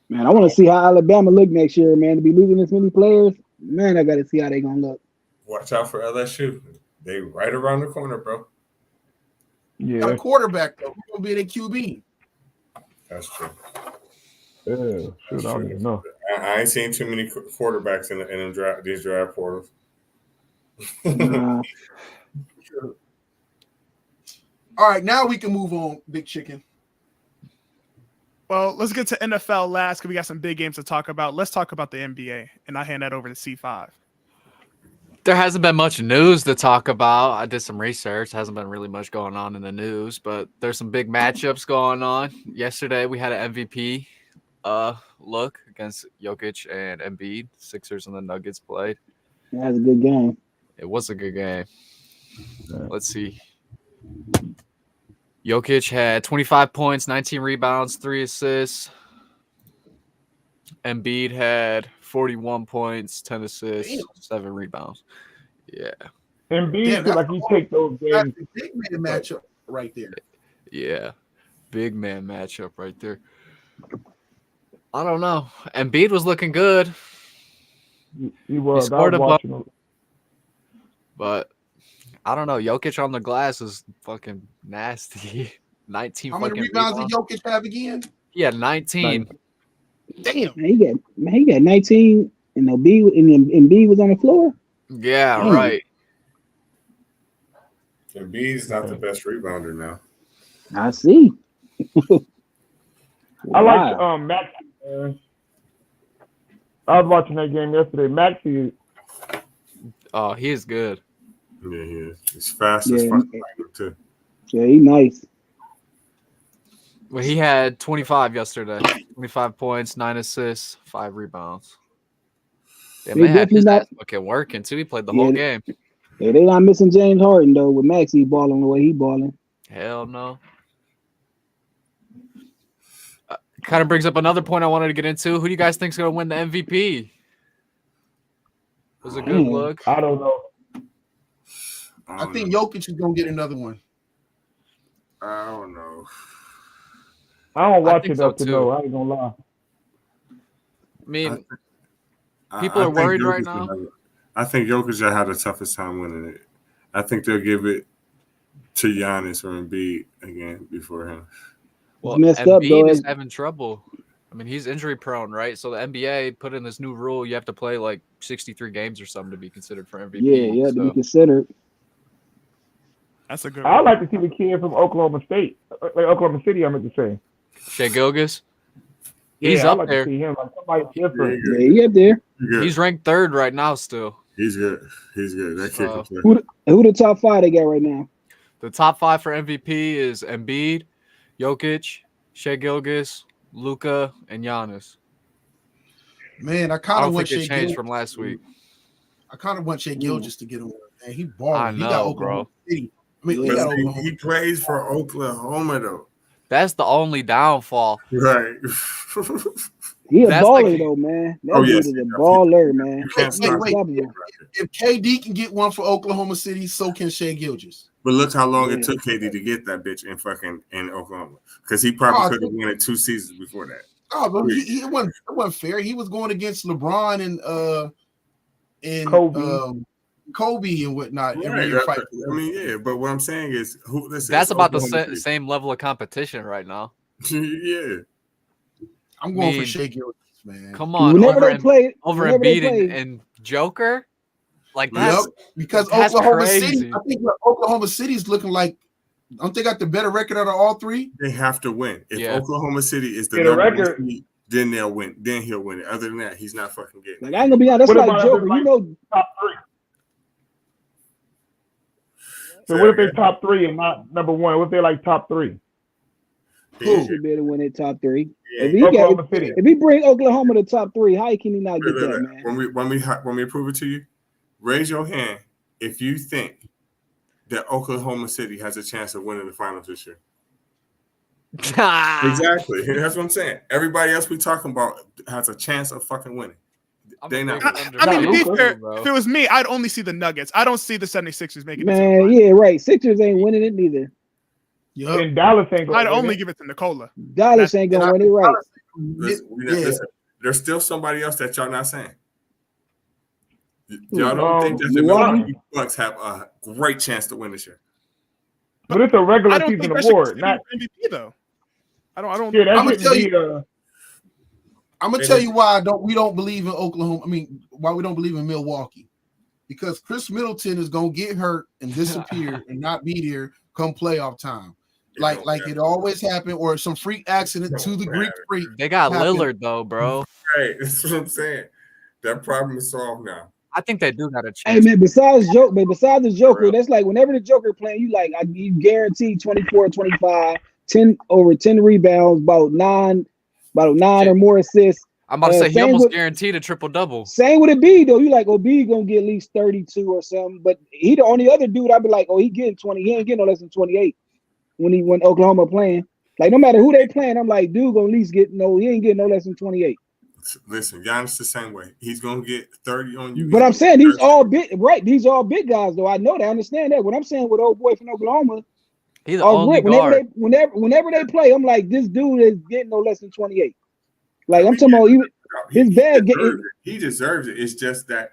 Man, I want to see how Alabama look next year, man. To be losing this many players, man, I got to see how they gonna look. watch out for LSU. They right around the corner, bro. Yeah, Got a quarterback though. Who's gonna be the QB? That's true. yeah. Shoot, I don't even know. I ain't seen too many quarterbacks in these draft portals. Nah. All right, now we can move on, Big Chicken. Well, let's get to NFL last because we got some big games to talk about. Let's talk about the NBA, and I'll hand that over to C5. There hasn't been much news to talk about. I did some research. Hasn't been really much going on in the news, but there's some big matchups going on. Yesterday, we had an MVP look against Jokic and Embiid. Sixers and the Nuggets played. That was a good game. It was a good game. Let's see. Jokic had 25 points, 19 rebounds, 3 assists. Embiid had 41 points, 10 assists, 7 rebounds. Yeah. Embiid feel like he take those games. Big man matchup right there. Yeah. Big man matchup right there. I don't know. Embiid was looking good. He was. scored I a was watching him. But I don't know. Jokic on the glass is fucking nasty. 19 How many fucking rebounds did Jokic have again? Yeah, 19. Damn. He got 19, and Embiid was on the floor. Yeah, Damn. right. Embiid's not the best rebounder now. I see. I like Wow. Maxey. I was watching that game yesterday. Maxey, Oh, he is good. Yeah, he is. He's fast as Yeah. fuck too. Yeah, he nice. Well, he had 25 yesterday. 25 points, 9 assists, 5 rebounds. Yeah, They man had definitely his not- ass fucking working too. He played the Yeah, whole game. Yeah, they not missing James Harden though. With Maxey balling the way he balling. Hell no. Kind of brings up another point I wanted to get into. Who do you guys think's going to win the MVP? It was a good look. I don't know. I think Jokic is gonna get another one. I don't know. I don't watch think it so, up to too. know. I ain't gonna lie. I mean, I people are think worried right Jokic now. will have it. I think Jokic will have the toughest time winning it. I think they'll give it to Giannis or Embiid again before him. well, messed up, Embiid is dog. having trouble. I mean, he's injury prone, right? So the NBA put in this new rule: you have to play like 63 games or something to be considered for MVP. Yeah, to be so, considered. That's a good I one. like to see the kid from Oklahoma State, like Oklahoma City. I meant to say. Shea Gilgeous, he's I up like there. to see him like somebody different. Yeah, he up there. He's good. He's ranked 3rd right now still. He's good. He's good. That kid can play. Who the top 5 they got right now? The top 5 for MVP is Embiid, Jokic, Shea Gilgeous, Luka, and Giannis. Man, I I kind of don't want think Shea it changed Gilgeous. from last week. I kind of want Shea Gilgeous to get on. Man, he balling. I He got know, Oklahoma bro. City. I mean, Yeah. he got But Oklahoma. he plays for Oklahoma though. That's the only downfall. Right. He a That's baller like- though, man. That Oh, dude yes, is a definitely. baller, man. You can't Wait, stop wait. him. If KD can get one for Oklahoma City, so can Shea Gilgeous. But look how long Yeah. it took KD to get that bitch in Oklahoma. Because he probably Oh, could have won it 2 seasons before that. Oh, but it wasn't fair. He was going against LeBron and Kobe and whatnot. Every Right. year fight. I mean, yeah, but what I'm saying is listen, That's it's about the Oklahoma City. same level of competition right now. Yeah. I'm going mean, for Shea Gilgeous, man. Come on, Whenever over, they play, over whenever they Embiid play, and Joker? Like, Yep, that's because that's Oklahoma crazy. City, I think Oklahoma City's looking like, don't they got the better record out of all 3? They have to win. If Yeah. Oklahoma City is the Get a number one record. seed, then they'll win. Then he'll win it. Other than that, he's not fucking getting like it. I ain't gonna be honest, that's What like about Joker. everybody- You know, Top 3. So what if they top 3 and not number 1? What if they like top 3? Yeah. should be able to win it top 3. Yeah. If he Oklahoma City. if he bring Oklahoma to top 3, how can he not get Look, that, look, man? when we prove it to you, raise your hand if you think that Oklahoma City has a chance of winning the finals this year. Exactly. That's what I'm saying. Everybody else we talking about has a chance of fucking winning. They not. I mean, to be Luka, fair, bro. if it was me, I'd only see the Nuggets. I don't see the 76ers making it to the Man, finals. yeah, right. Sixers ain't winning it neither. Yep. And Dallas ain't going I'd to only give it to Nikola. Dallas ain't gonna win it right. Listen, there's still somebody else that y'all not saying. Y'all Um, don't think that the Milwaukee? Milwaukee Bucks have a great chance to win this year? But it's a regular I don't think season that should award, consider not MVP though. I don't. yeah. That I'ma should tell be you- I'm gonna tell you why we don't believe in Oklahoma. I mean, why we don't believe in Milwaukee, because Chris Middleton is gonna get hurt and disappear and not be there come playoff time. Like it always happened, or some freak accident to the Greek freak. They got happened. Lillard though, bro. Right, that's what I'm saying. That problem is solved now. I think they do got a Hey chance. man, besides the Joker, real. that's like whenever the Joker playing, you like you guarantee 24, 25, 10 over 10 rebounds, about nine or more assists. I'm about to say he same almost with- guaranteed a triple double. Same with Embiid though. You like Embiid gonna get at least 32 or something, but he the only other dude I'd be like, oh, he getting 20. He ain't getting no less than 28 when Oklahoma playing. Like no matter who they playing, I'm like, dude gonna at least get he ain't getting no less than 28. Listen, Giannis the same way. He's gonna get 30 on you. But I'm saying these all big guys though. I know that, I understand that. What I'm saying with old boy from Oklahoma, He's the only guard. whenever they play, I'm like, this dude is getting no less than 28. Like I'm talking about even his bag getting. He deserves it. It's just that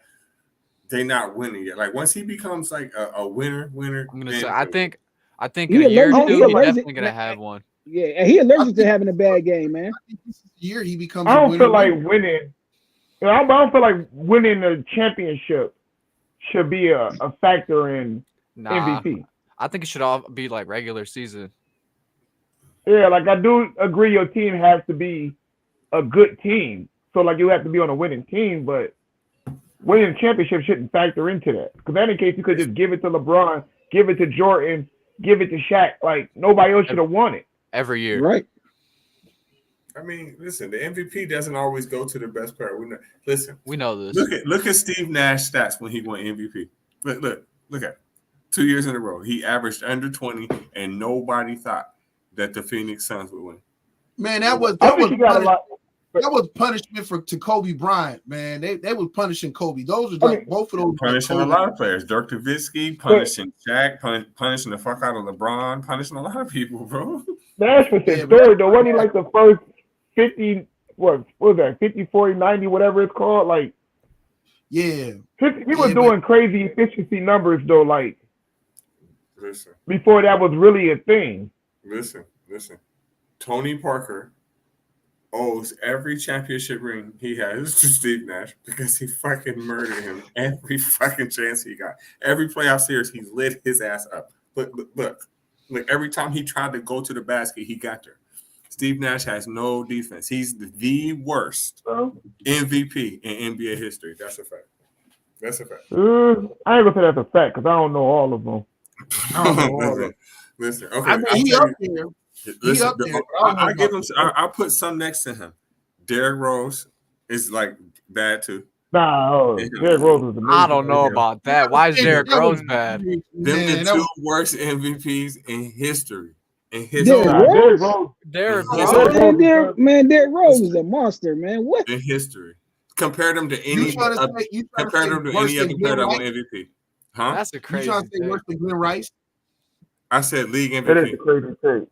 they not winning yet. Like once he becomes like a winner. I'm gonna say I think He in a year or allergic- two he he's allergic- definitely gonna have one. Yeah, and he allergic to having a bad game, man. This year he becomes. I a don't winner. feel like winning. I don't feel like winning the championship should be a factor in Nah, MVP. I think it should all be like regular season. Yeah, like I do agree your team has to be a good team. So like you have to be on a winning team, but winning the championship shouldn't factor into that. Because in any case, you could just give it to LeBron, give it to Jordan, give it to Shaq. Like nobody else should have won it. Every year. Right. I mean, listen, the MVP doesn't always go to the best player. Listen, We know this. look at Steve Nash stats when he won MVP. Look at it. 2 years in a row. He averaged under 20, and nobody thought that the Phoenix Suns would win. Man, that was I think he got a lot. that was punishment to Kobe Bryant. Man, they was punishing Kobe. Those are like both of those Punishing a lot of players. Dirk Nowitzki, punishing Shaq, punishing the fuck out of LeBron, punishing a lot of people, bro. Nash was his story though. Wasn't he like the first 50? What was that? 50, 40, 90, whatever it's called. Like Yeah, he was doing crazy efficiency numbers though. Like Listen. before that was really a thing. Listen. Tony Parker owes every championship ring he has to Steve Nash because he fucking murdered him every fucking chance he got. Every playoff series, he lit his ass up. Look, every time he tried to go to the basket, he got there. Steve Nash has no defense. He's the worst MVP in NBA history. That's a fact. I ain't gonna say that's a fact because I don't know all of them. Listen. Okay, I mean, he up there. Listen, up there. I give him. I put some next to him. Derrick Rose is like bad too. Nah, Derrick Rose was amazing. I don't know about that. Why is Derrick Rose bad? Them Man, the two worst MVPs in history. Derrick Nah, Rose? Derrick Rose. Derrick Derrick Rose is a monster, man. What? In history. Compare them to any. You trying to Compare them to worse any than other player Glenn that won Rice? MVP. Huh? That's a You crazy trying to say thing. worse than Glenn Rice? I said league That is MVP. a crazy thing.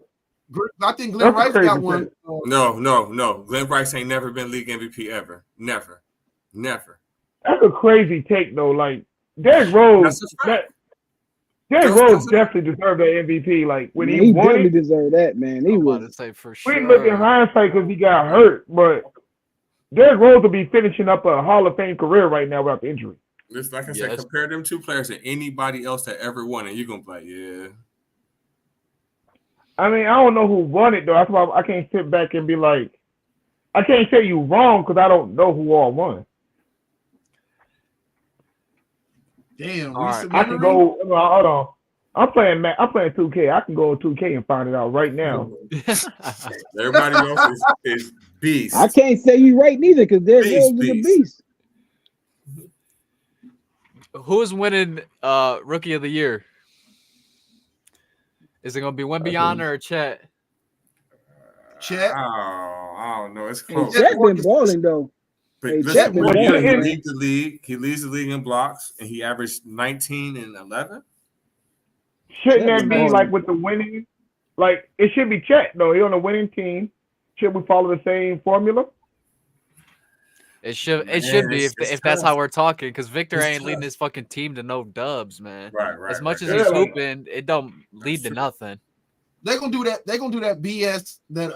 I think Glenn That's a Rice crazy got one. thing. No. Glenn Rice ain't never been league MVP ever. Never. That's a crazy take though. Like Derrick Rose, That's a fact. Derrick Rose definitely deserved that MVP. Like when Man, he he won definitely it, deserved that, man. He I'm about was. to say for we sure. look in hindsight because he got hurt, but Derrick Rose will be finishing up a Hall of Fame career right now without the injury. Just like I said, Yes. compare them two players to anybody else that ever won, and you're gonna be like, yeah. I mean, I don't know who won it though. That's why I can't sit back and be like, I can't say you wrong because I don't know who all won. Damn, All recent I can memory? go. Hold on. I'm playing 2K. I can go on 2K and find it out right now. Everybody else is beast. I can't say you right neither because Derrick Beast, Rose is a beast. beast. Who's winning Rookie of the Year? Is it gonna be Wembyana or Chet? Chet. I don't know. It's Hey, close. Chet been balling though. But Hey, listen, Chet been one year balling. he leads the league. He leads the league in blocks, and he averaged 19 and 11. Shouldn't Chet that been be balling. like with the winning? Like it should be Chet though. He on a winning team. Should we follow the same formula? It should Man, be it's if that's tough. how we're talking, because Victor It's ain't leading tough. his fucking team to no dubs, man. Right. As much as right. he's Yeah, like- hooping, it don't lead to true. nothing. They're gonna do that. They're gonna do that BS that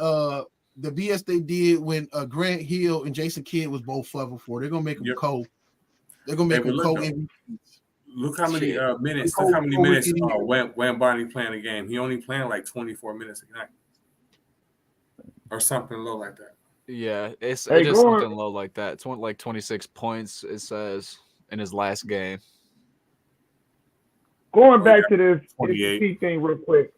the BS they did when Grant Hill and Jason Kidd was both level 4. They're gonna make them Yep. co. They're gonna make Hey, them but co look, MVPs. Look how many Shit. minutes. Go- Look how many go with minutes any- Wembanyama playing a game. He only playing like 24 minutes a night, or something low like that. Yeah, it's Hey, it is go on. something low like that. It's like 26 points. It says in his last game. Going back to this 28. MVP thing real quick.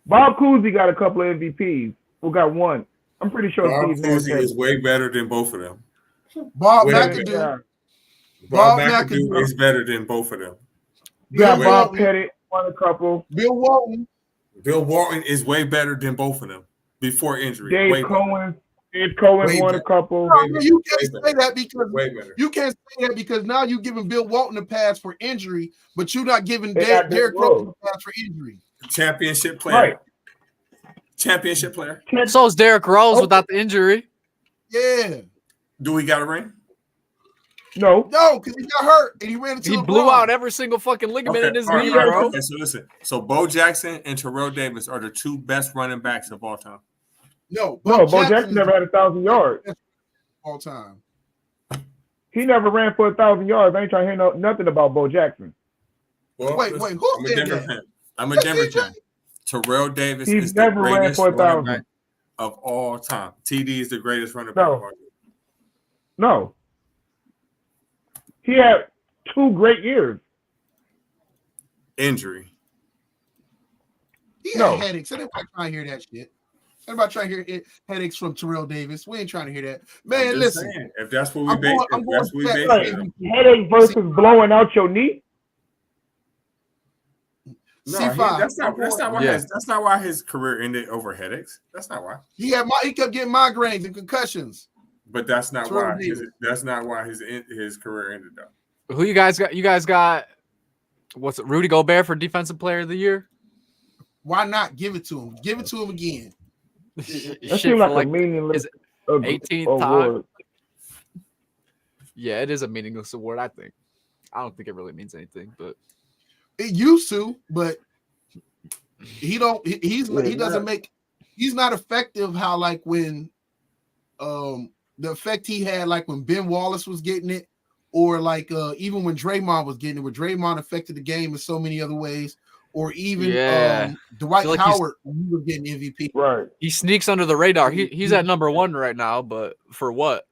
Bob Cousy got a couple of MVPs. Who got one? I'm pretty sure Bob Steve Nash Cousy had is way better than both of them. Bob Wait, McAdoo. Yeah. Bob Bob McAdoo McAdoo. is better than both of them. You got Bill Bob Walton. Pettit, won a couple. Bill Walton. Bill Walton is way better than both of them before injury. Dave way better. Cohen. Dave Cohen Way won a better. couple. No, you Way can't say better. that because Way better. you can't say that because now you're giving Bill Walton a pass for injury, but you're not giving They got Derrick Derrick Rose a pass for injury. Championship player. Right. Championship player. So is Derrick Rose Oh. without the injury. Yeah. Do we got a ring? No. No, because he got hurt and he ran into He LeBron. blew out every single fucking ligament in his knee, bro. Okay, so listen. So Bo Jackson and Terrell Davis are the two best running backs of all time. No, No, Bo Jackson never had 1,000 yards. all time. He never ran for 1,000 yards. I ain't trying to hear nothing about Bo Jackson. Well, Wait, listen, who I'm a said Denver that? fan. I'm a That's Denver TJ? fan. Terrell Davis He's is the never ran greatest for running 1,000. back of all time. TD is the greatest running back No. of all time. No. He had 2 great years. Injury. He had No. headaches. Anybody trying to hear that shit? Anybody trying to hear headaches from Terrell Davis? We ain't trying to hear that. Man, I'm just listen. saying, if that's what we I'm base, going- if I'm that's going what we back. base Like, it on. headache versus blowing out your knee. No, C5. that's not why Yeah. that's not why his career ended over headaches. That's not why. He kept getting migraines and concussions. But that's not Terrell why. Davis. That's not why his career ended though. Who you guys got? You guys got what's it? Rudy Gobert for Defensive Player of the Year? Why not give it to him? Give it to him again. That Shit seems for like a meaningless is it 18th award. Yeah, it is a meaningless award. I think. I don't think it really means anything, but It used to, but he don't. He doesn't make. He's not effective. How like when, the effect he had like when Ben Wallace was getting it, or like even when Draymond was getting it, where Draymond affected the game in so many other ways, or even Yeah. Dwight feel like he's- Howard when he was getting MVP. Right. he sneaks under the radar. He's at number 1 right now, but for what?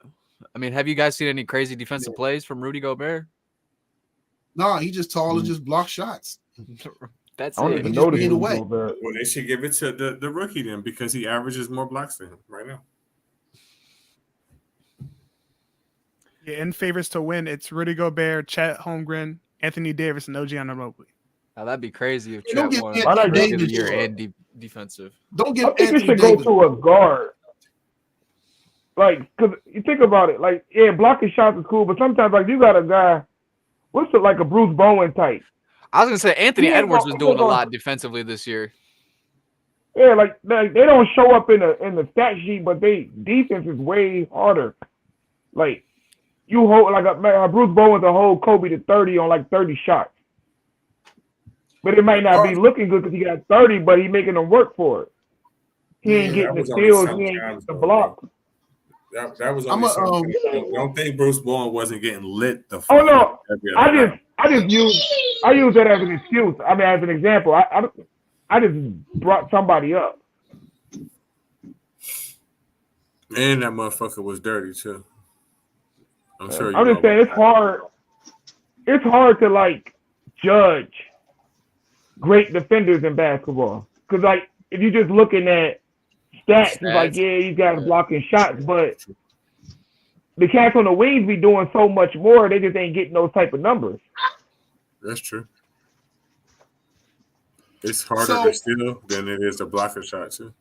I mean, have you guys seen any crazy defensive plays from Rudy Gobert? No, he just tall and just block shots. That's I don't it. even He know just the being dude away. over there. Well, they should give it to the rookie then because he averages more blocks than him right now. Yeah, in favorites to win, it's Rudy Gobert, Chet Holmgren, Anthony Davis, and OG Anunoby. Now that'd be crazy if Don't Chet give won Anthony Why not Rookie of the Davis Year shit. and defensive. Don't I give think it Anthony should go Davis. to a guard. Like, because you think about it, like, yeah, blocking shots is cool, but sometimes, like, you got a guy, what's it, like a Bruce Bowen type? I was gonna say Anthony Yeah, Edwards was but- doing a lot defensively this year. Yeah, like they don't show up in the stat sheet, but they defense is way harder. Like, you hold, like, a Bruce Bowen to hold Kobe to 30 on, like, 30 shots. But it might not be looking good because he got 30, but he making them work for it. He ain't Yeah, getting that the was only steals, he ain't sometimes, getting the though, blocks. That was I'm only a, something. Don't think Bruce Bowen wasn't getting lit the Oh no, every other night. I use that as an excuse. I mean, as an example. I just brought somebody up. And that motherfucker was dirty too. I'm sure you I'm just know saying it's hard. It's hard to like judge great defenders in basketball because like if you're just looking at stats, it's like yeah, you guys blocking shots, but the cats on the wings be doing so much more. They just ain't getting those type of numbers. That's true. It's harder So- to steal than it is to block a shot too.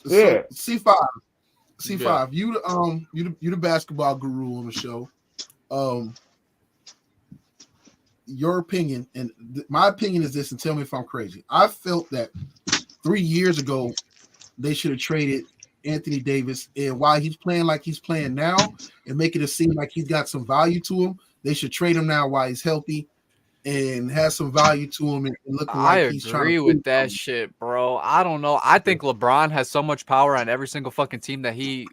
Yeah. So, C5, you the basketball guru on the show. Your opinion and my opinion is this, and tell me if I'm crazy. I felt that 3 years ago they should have traded Anthony Davis, and while he's playing like he's playing now and making it seem like he's got some value to him, they should trade him now while he's healthy and has some value to him and looking I like he's trying agree to with prove that something. shit, bro. I don't know. I think LeBron has so much power on every single fucking team that he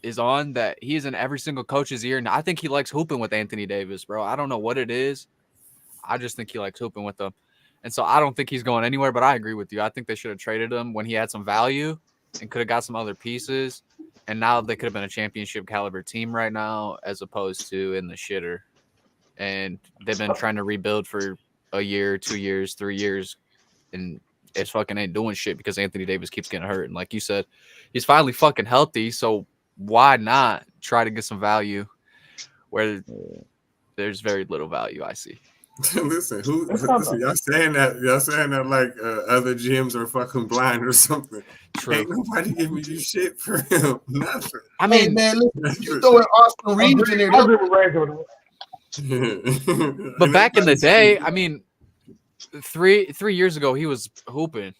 is on that he is in every single coach's ear. And I think he likes hooping with Anthony Davis, bro. I don't know what it is. I just think he likes hooping with them. And so I don't think he's going anywhere, but I agree with you. I think they should have traded him when he had some value and could have got some other pieces. And now they could have been a championship caliber team right now as opposed to in the shitter. And they've been trying to rebuild for a year, 2 years, 3 years. And it fucking ain't doing shit because Anthony Davis keeps getting hurt. And like you said, he's finally fucking healthy. So why not try to get some value where there's very little value, I see. Listen, y'all saying that like other gyms are fucking blind or something. True. Ain't nobody giving you shit for him. Nothing. I Hey mean, man, listen, you throwing Austin Reeves in there. I agree with Randall. but back in the day, I mean, 3 years ago he was hooping.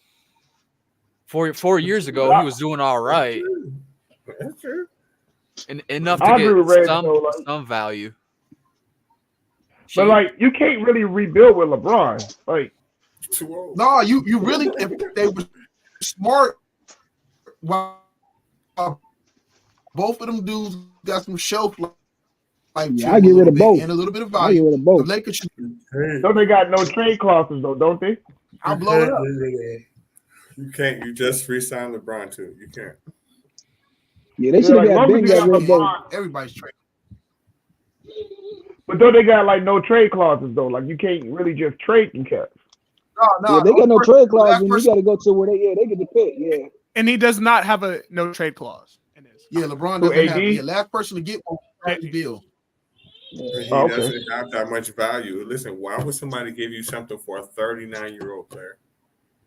4 years ago he was doing all right, That's true. and enough I to agree with get Randall, like- some value. But like, you can't really rebuild with LeBron. Like, Too old. No, you really, if they were smart, well, both of them dudes got some shelf life. Yeah, I get rid of both. And a little bit of I get value. rid of both. The Lakers should, don't they got no trade clauses though? Don't they? I'll blow it up. You can't. You just re-sign LeBron too. You can't. Yeah, they should have Like, got long as Ben you got got rid of both. LeBron, Everybody's trading. but don't they got like no trade clauses though? Like, you can't really just trade and cats. No, Yeah, they got no trade clause, that and you person- got to go to where they get the pick. Yeah, And he does not have a no trade clause in his. Yeah, LeBron Who, doesn't have. AD? Yeah, last person to get one Bradley Beal. He Oh, okay. doesn't have that much value. Listen, why would somebody give you something for a 39-year-old player?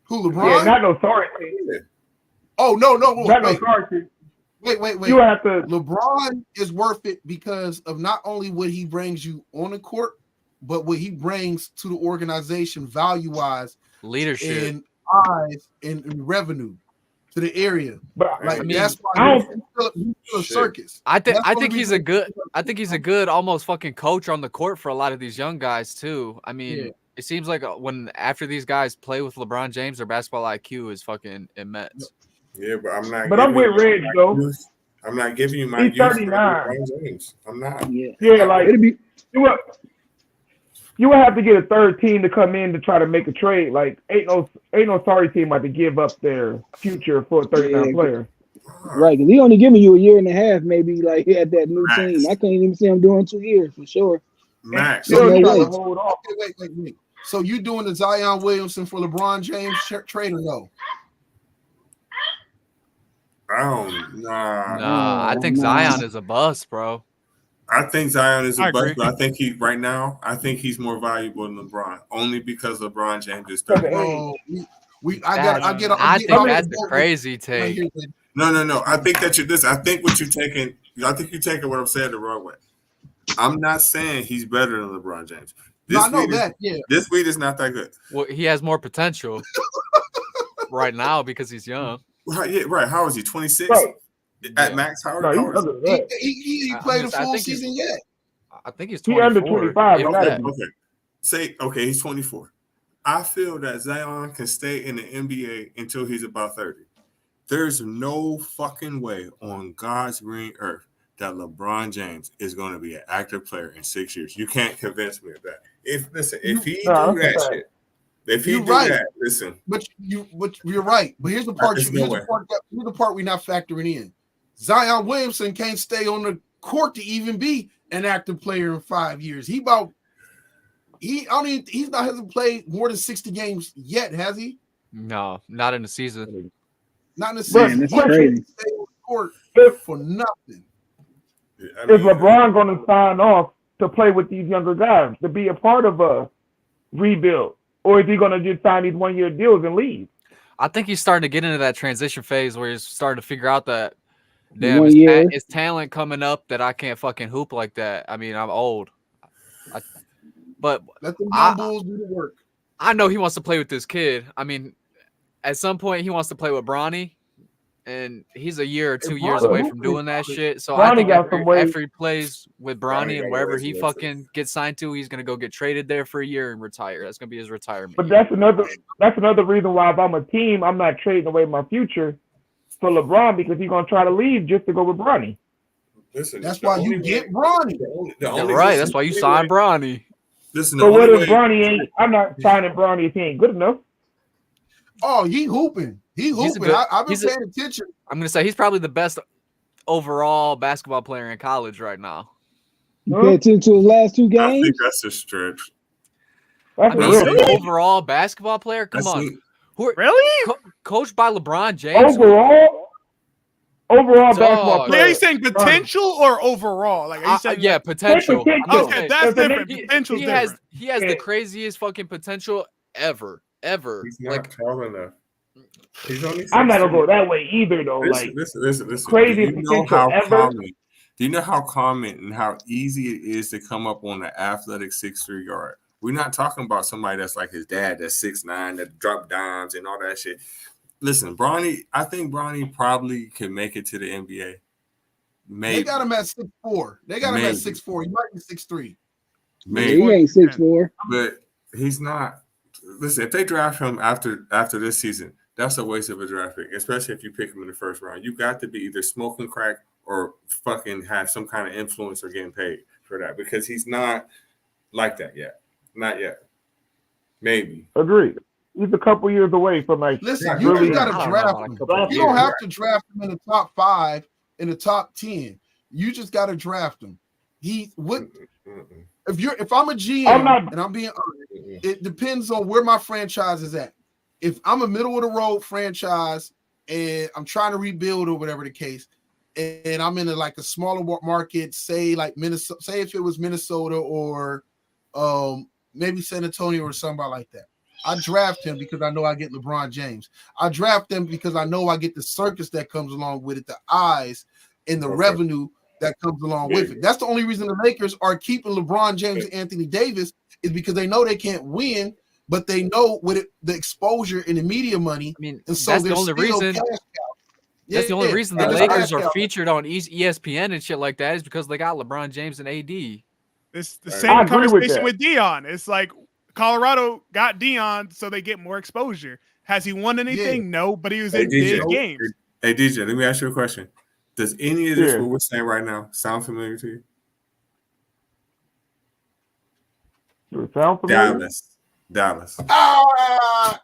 Who, LeBron? Yeah, not no sorry team. Oh no, Not no wait, sorry team. wait. You have to. LeBron is worth it because of not only what he brings you on the court, but what he brings to the organization value-wise Leadership. and eyes and revenue to the area. But Like I mean, that's I why don't- he's still a Shit. circus. I think That's I the think only he's a reason- good almost fucking coach on the court for a lot of these young guys too. I mean, Yeah. it seems like when after these guys play with LeBron James, their basketball IQ is fucking immense. Yeah, but I'm not. But I'm giving with you Reg, my though. youth. I'm not giving you my He's youth for 39. LeBron James. I'm not. yeah. yeah, like It'll be you would have to get a third team to come in to try to make a trade. Like, ain't no sorry team about to give up their future for a 39 Yeah. player. right because he only giving you a year and a half, maybe like at that new Max. team. I can't even see him doing 2 years for sure. Max. Still no trying way. to hold off. Wait. So you doing the Zion Williamson for LeBron James trade or no? Nah, I think nah. Zion is a bust, bro. I think Zion is I a bust, agree. but I think I think he's more valuable than LeBron, only because LeBron James is Okay. 30. Oh, I get. I think that's a crazy take. No. I think that I think what you're taking. I think you're taking what I'm saying the wrong way. I'm not saying he's better than LeBron James. No, I know weed is- that. Yeah, This weed is not that good. Well, he has more potential right now because he's young. Right? Yeah. Right. How is he? 26 Right. at Yeah. max. How No, old he's is he? under that. he I played a think full he's- season yet. I think he's He 24. under 25, if he gotta that. be. Okay. Say okay. He's 24. I feel that Zion can stay in the NBA until he's about 30. There's no fucking way on God's green earth that LeBron James is going to be an active player in 6 years. You can't convince me of that. If he No, do that's that a fact. shit, if he You're do right. that, listen. But you're right. But here's the part. There's Here's no the part we're not factoring in. Zion Williamson can't stay on the court to even be an active player in 5 years. He's not hasn't played more than 60 games yet, has he? No, not in the season. Not in the Bro, season. that's He can't crazy. stay on the court If, for nothing. I is mean, LeBron going to sign off to play with these younger guys to be a part of a rebuild, or is he going to just sign these 1 year deals and leave? I think he's starting to get into that transition phase where he's starting to figure out that damn, 1 year. his talent coming up that I can't fucking hoop like that. I mean, I'm old. But Let the I- young bulls do the work. I know he wants to play with this kid. I mean, at some point he wants to play with Bronny, and he's a year or 2 years Bronny- away from doing that shit. So I Bronny think got some after, weight. after he plays with Bronny Bronny got and wherever ways he to fucking gets signed to, he's gonna go get traded there for a year and retire. That's gonna be his retirement. But year. that's another reason why if I'm a team, I'm not trading away my future for LeBron because he's going to try to leave just to go with Bronny. listen. That's the why only you way- get Bronny. the Yeah, only- right. listen, That's why you the signed only way- Bronny. Listen, So what if Bronny ain't? I'm not signing Bronny if he ain't good enough. Oh, he hooping. He He's a hooping. good- I've been he's a- paying attention. I'm gonna say he's probably the best overall basketball player in college right now. You pay attention to his last two I think games. that's a stretch. That's I mean, real. Really? overall basketball player. Come That's on, it. who are, Really? coached by LeBron James. Overall Dog. basketball Like, player. are you saying potential or overall? Like, are you saying Yeah, potential. potential. I'm just Okay, saying, that's Doesn't different. make- Potential's he different. has Yeah. the craziest fucking potential ever. He's not Like, tall enough. He's only. I'm not gonna 6'3". go that way either, though. Listen. crazy Do you know potential how ever. common? Do you know how common and how easy it is to come up on an athletic 6'3" guard? We're not talking about somebody that's like his dad, that's 6'9", that drop dimes and all that shit. Listen, Bronny, I think Bronny probably can make it to the NBA. Maybe. They got him at 6'4". They got him Maybe. at 6'4". He might be 6'3". Maybe. He ain't 6'4". But he's not. Listen, if they draft him after this season, that's a waste of a draft pick, especially if you pick him in the first round. You got to be either smoking crack or fucking have some kind of influence or getting paid for that, because he's not like that yet. Not yet. Maybe. Agreed. He's a couple years away from like. Listen, Yeah, you really- just got I to don't know draft about a him. couple of You years. don't have to draft him in the top 5, in the top 10. You just got to draft him. If I'm a GM I'm not- and I'm being honest, it depends on where my franchise is at. If I'm a middle of the road franchise and I'm trying to rebuild or whatever the case, and I'm in like a smaller market, say like Minnesota, say if it was Minnesota or maybe San Antonio or somebody like that, I draft him because I know I get LeBron James. I draft him because I know I get the circus that comes along with it, the eyes and the revenue that comes along with it. That's the only reason the Lakers are keeping LeBron James and Anthony Davis, is because they know they can't win, but they know with it, the exposure and the media money. I mean, And so that's the there's only still reason. cash cow. That's the only Yeah, reason the there's Lakers cash are cow. featured on ESPN and shit like that is because they got LeBron James and AD. It's the I same agree with conversation that. with Dion. It's like Colorado got Dion so they get more exposure. Has he won anything? No, but he was in DJ. big games. Hey, DJ, let me ask you a question. Does any of this Yeah. what we're saying right now sound familiar to you? Does it sound familiar? Dallas. Ah!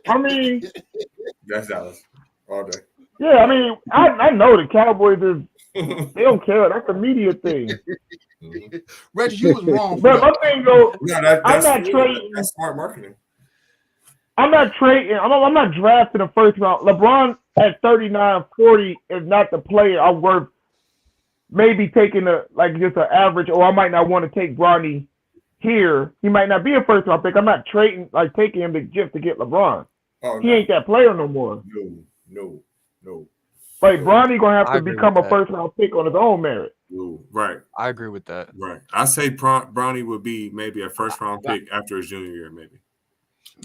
I mean, That's Dallas. All day. yeah. I mean, I know the Cowboys is. They don't care. That's a media thing. Reggie, you was wrong. For But my that. thing though, No, I'm not trading. That's smart marketing. I'm not trading. I'm not drafting the first round. LeBron at 39, 40 is not the player I'm worth. Maybe taking just an average, or I might not want to take Bronny here. He might not be a first round pick. I'm not trading taking him to get LeBron. Oh, He ain't that player no more. No. Like Bronny gonna have I to agree become with a that. first round pick on his own merit. Right. I agree with that. I say Bronny would be maybe a first round pick after his junior year, maybe.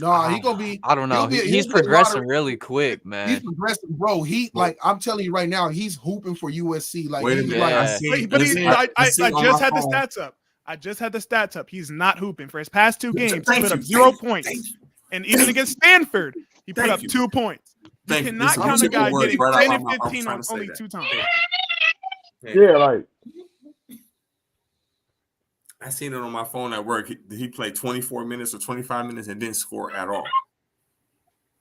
No, he gonna be. I don't know. he'll be- He's he'll be a progressing lottery- really quick, He's man. progressing, bro. I'm telling you right now, he's hooping for USC. Like, Wait a he's minute. like, Yeah. I see. But listen, I see on just my had the phone- stats up. I just had the stats up. He's not hooping for his past 2 games. He Thank put you, up 0 thank you, points. thank you. And even against Stanford, he put Thank up you. 2 points. You Thank you. cannot Listen, I'm count a taking guy words getting right out 10 my and mouth. I'm 15 trying on to say only that. 2 times. Yeah, like I seen it on my phone at work. He played 24 minutes or 25 minutes and didn't score at all.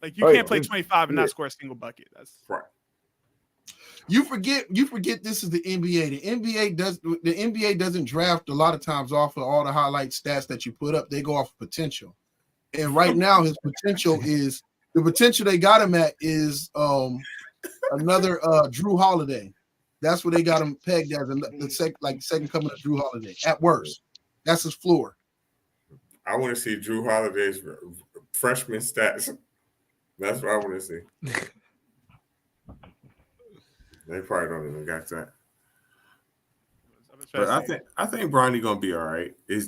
Like, you Oh, can't play yeah. 25 and Yeah. not score a single bucket. That's Right. you forget this is the NBA. The NBA doesn't draft a lot of times off of all the highlight stats that you put up. They go off of potential. And right now his potential is the potential they got him at is another Drew Holiday. That's what they got him pegged as the second coming of Drew Holiday at worst. That's his floor. I want to see Drew Holiday's freshman stats. That's what I want to see. They probably don't even got that. But I think Bronny gonna be all right. He's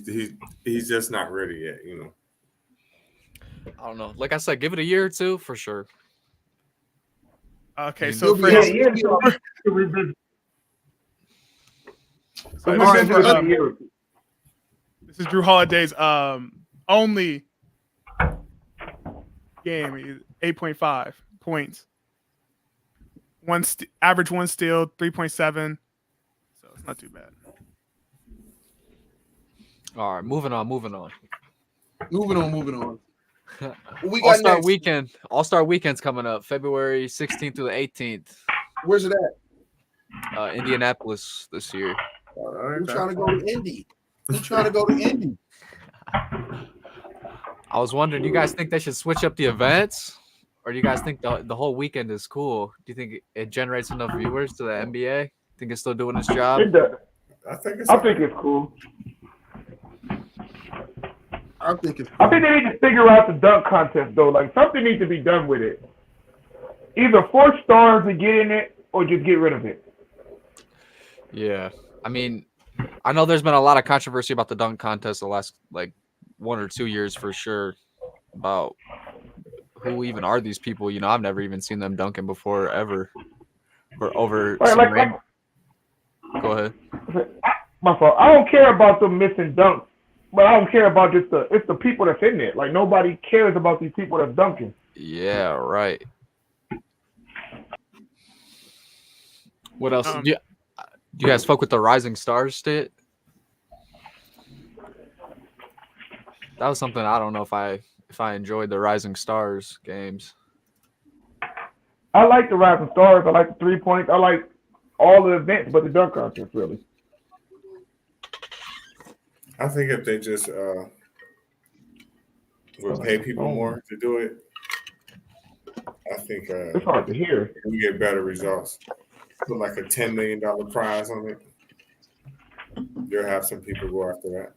just not ready yet, you know. I don't know. Like I said, give it a year or two for sure. okay. He'll So be for all his, right. so All right, this is Drew Holiday's only game. 8.5 points. Average 1 steal, 3.7. So it's not too bad. All right, moving on. Moving on. What we All got Star next? Weekend. All Star Weekend's coming up February 16th through the 18th. Where's it at? Indianapolis this year. Who's trying to go to Indy? Who's trying to go to Indy? I was wondering, do you guys think they should switch up the events? Or do you guys think the whole weekend is cool? Do you think it generates enough viewers to the NBA? Think it's still doing its job? It does. I think it's I think it's cool. I think it's. I think they need to figure out the dunk contest though. Like something needs to be done with it. Either force stars to get in it or just get rid of it. Yeah. I mean, I know there's been a lot of controversy about the dunk contest the last like 1 or 2 years for sure about who even are these people. You know, I've never even seen them dunking before ever. Or over some random. Go ahead. My fault. I don't care about them missing dunks, but I don't care about just it's the people that's in it. Like nobody cares about these people that's dunking. Yeah, right. What else? Do you guys fuck with the Rising Stars state? That was something I don't know if I enjoyed the Rising Stars games. I like the Rising Stars. I like the 3 points. I like all the events, but the dunk contest really. I think if they just would pay people more to do it, I think It's hard to hear. we get better results. Put like a $10 million prize on it. You'll have some people go after that.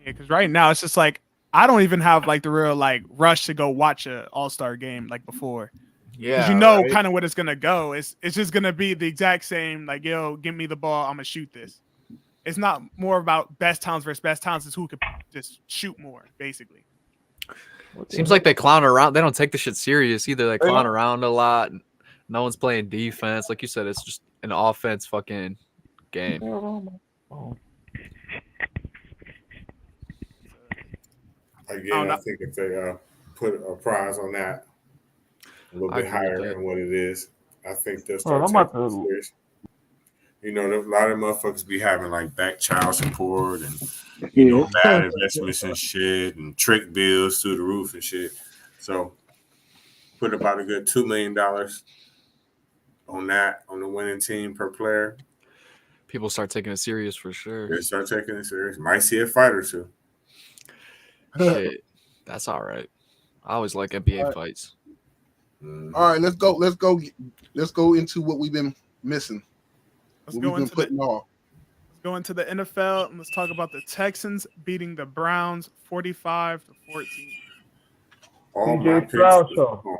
Yeah, because right now it's just like I don't even have like the real like rush to go watch a All-Star game like before. Yeah, Because you know right? kind of what it's gonna go. It's just gonna be the exact same. Like, yo, give me the ball, I'm gonna shoot this. It's not more about best talents versus best talents. It's who could just shoot more, basically. Seems like they clown around. They don't take the shit serious either. They clown around a lot. No one's playing defense. Like you said, it's just an offense fucking game. Again, I think if they put a prize on that a little bit higher than what it is, I think they'll start taking it serious. You know, a lot of motherfuckers be having like back child support and bad investments and shit and trick bills through the roof and shit. So put about a good $2 million on that, on the winning team per player. People start taking it serious for sure. They start taking it serious. Might see a fight or two. Shit, that's all right. I always like NBA fights. All right, let's go into what we've been missing. Let's go into the NFL and let's talk about the Texans beating the Browns 45-14. All my CJ picks. Stroud show.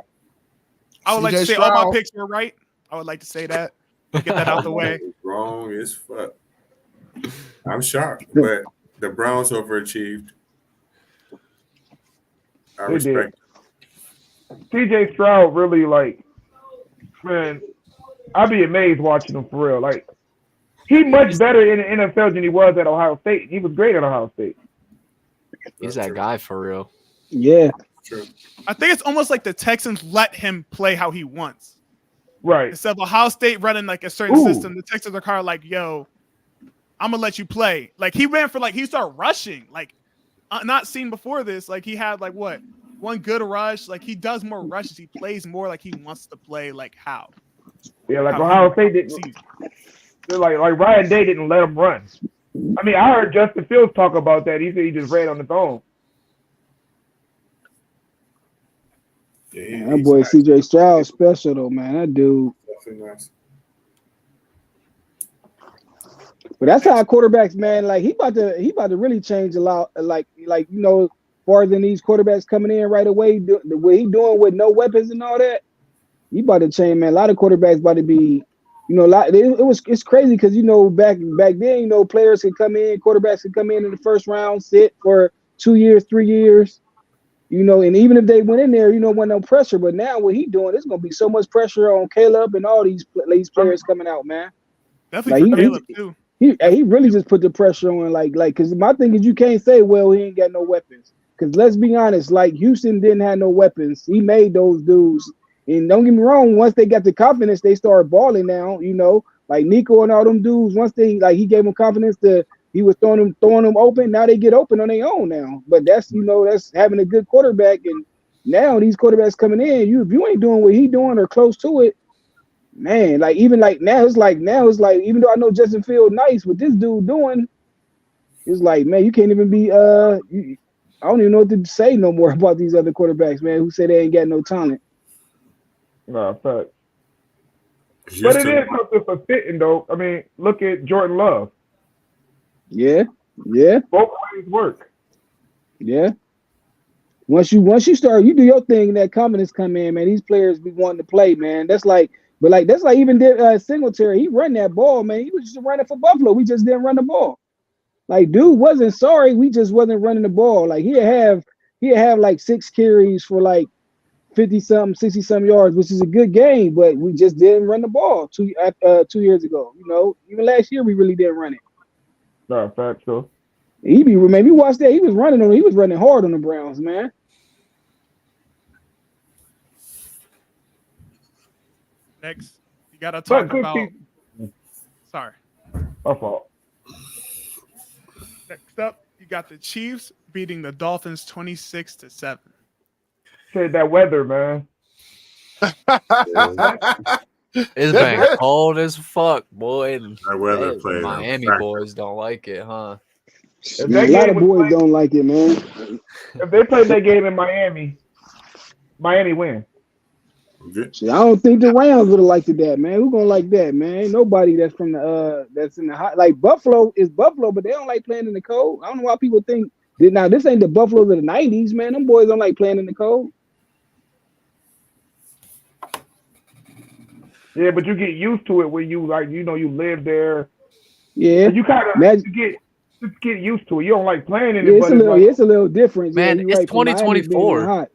I would like to say all my picks were right. I would like to say that. Get that out the way. Wrong as fuck. I'm shocked, but the Browns overachieved. I They did. respect CJ Stroud really man, I'd be amazed watching him for real. Like he much better in the NFL than he was at Ohio State. He was great at Ohio State. He's that guy for real. Yeah. True. I think it's almost like the Texans let him play how he wants. Right. Instead of Ohio State running like a certain system, the Texans are kind of like, yo, I'm going to let you play. Like he ran for he started rushing. Like not seen before this. Like he had one good rush. Like he does more rushes. He plays more like he wants to play. Like how? Yeah, like Ohio State didn't. Like Ryan Day didn't let him run. I mean, I heard Justin Fields talk about that. He said he just ran on his own. Yeah, That boy CJ Stroud special though, man. That dude. Definitely nice. But that's how quarterbacks, man. Like he about to really change a lot. Like farther than these quarterbacks coming in right away, the way he doing with no weapons and all that, he about to change, man. A lot of quarterbacks about to be, it's crazy because back then, players could come in, quarterbacks could come in the first round, sit for 2 years, 3 years, and even if they went in there, wasn't no pressure. But now what he doing, there's gonna be so much pressure on Caleb and all these players coming out, man. Definitely for Caleb too. He really just put the pressure on, because my thing is you can't say, well, he ain't got no weapons. Because let's be honest, Houston didn't have no weapons. He made those dudes. And don't get me wrong, once they got the confidence, they started balling now, like Nico and all them dudes. Once he gave them confidence to he was throwing them open. Now they get open on their own now. But that's that's having a good quarterback. And now these quarterbacks coming in, if you ain't doing what he doing or close to it, man, now it's like even though I know Justin Fields nice, what this dude doing, it's like, man, you can't even be I don't even know what to say no more about these other quarterbacks, man, who say they ain't got no talent. No, fact. But it is something for fitting though. I mean, look at Jordan Love. Yeah. Both ways work. Yeah. Once you start, you do your thing, and that confidence come in, man. These players be wanting to play, man. That's like even Singletary. He run that ball, man. He was just running for Buffalo. We just didn't run the ball. Like, dude wasn't sorry. We just wasn't running the ball. Like he'd have like 6 carries for like 50-something, 60-something yards, which is a good game, but we just didn't run the ball 2 years ago. Even last year we really didn't run it. No, fact so. You watch that. He was running hard on the Browns, man. Next, you gotta talk about. Sorry. My fault. Next up, you got the Chiefs beating the Dolphins 26-7. Said that weather, man. It's been cold as fuck, boy. That weather played. Miami boys don't like it, huh? A lot of boys don't like it, man. If they played that game in Miami win. See, I don't think the Rams would have liked it that, man. Who gonna like that, man? Ain't nobody that's from the that's in the hot. Like Buffalo is Buffalo, but they don't like playing in the cold. I don't know why people think that. Now this ain't the Buffalo of the '90s, man. Them boys don't like playing in the cold. Yeah, but you get used to it when you you live there. Yeah, you kind of get used to it. You don't like playing in it. It's a little different, man. It's right, 2024.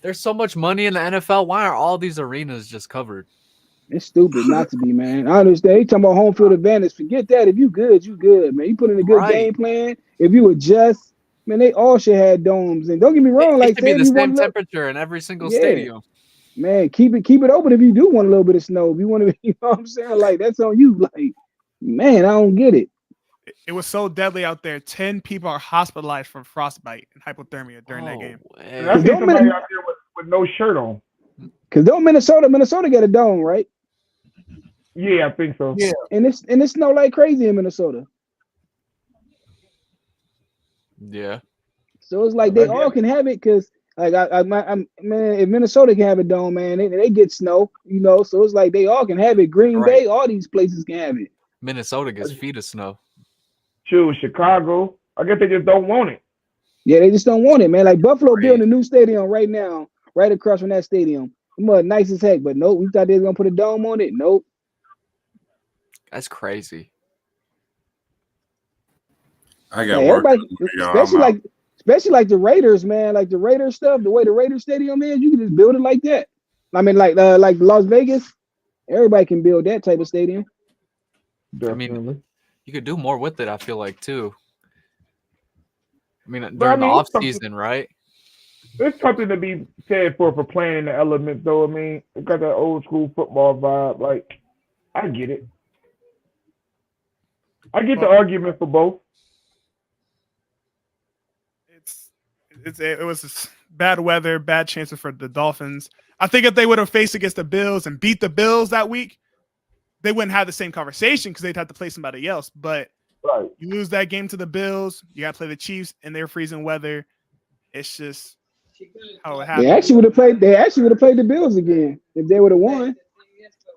There's so much money in the NFL. Why are all these arenas just covered? It's stupid not to be, man. I understand. You talking about home field advantage. Forget that. If you good, you good, man. You put in a good game plan. If you adjust, man, they all should have domes. And don't get me wrong, it should be the same temperature in every single stadium. Man, keep it open if you do want a little bit of snow. If you want to, you know what I'm saying? Like, that's on you. Like, man, I don't get it. It was so deadly out there. 10 people are hospitalized from frostbite and hypothermia during that game. I see somebody out there with no shirt on. Because Minnesota got a dome, right? Yeah, I think so. Yeah, and it's snow like crazy in Minnesota. Yeah. So it's like they all can have it because, like, man, if Minnesota can have a dome, man, they get snow, So it's like they all can have it. Green Bay, all these places can have it. Minnesota gets feet of snow. Shoot, Chicago. I guess they just don't want it. Yeah, they just don't want it, man. Like Buffalo building a new stadium right now, right across from that stadium. Nice as heck, but nope. We thought they were gonna put a dome on it. Nope. That's crazy. I got work. Especially like the Raiders, man. Like the Raiders stuff, the way the Raiders stadium is, you can just build it like that. I mean, like Las Vegas, everybody can build that type of stadium. Definitely. I mean, you could do more with it, I feel like, too. I mean, during the off season, right? There's something to be said for playing in the element, though. I mean, it got that old school football vibe. Like, I get it. I get the argument for both. It was bad weather, bad chances for the Dolphins. I think if they would have faced against the Bills and beat the Bills that week, they wouldn't have the same conversation because they'd have to play somebody else. But you lose that game to the Bills, you got to play the Chiefs in their freezing weather. It's just how it happened. They actually would have played the Bills again if they would have won.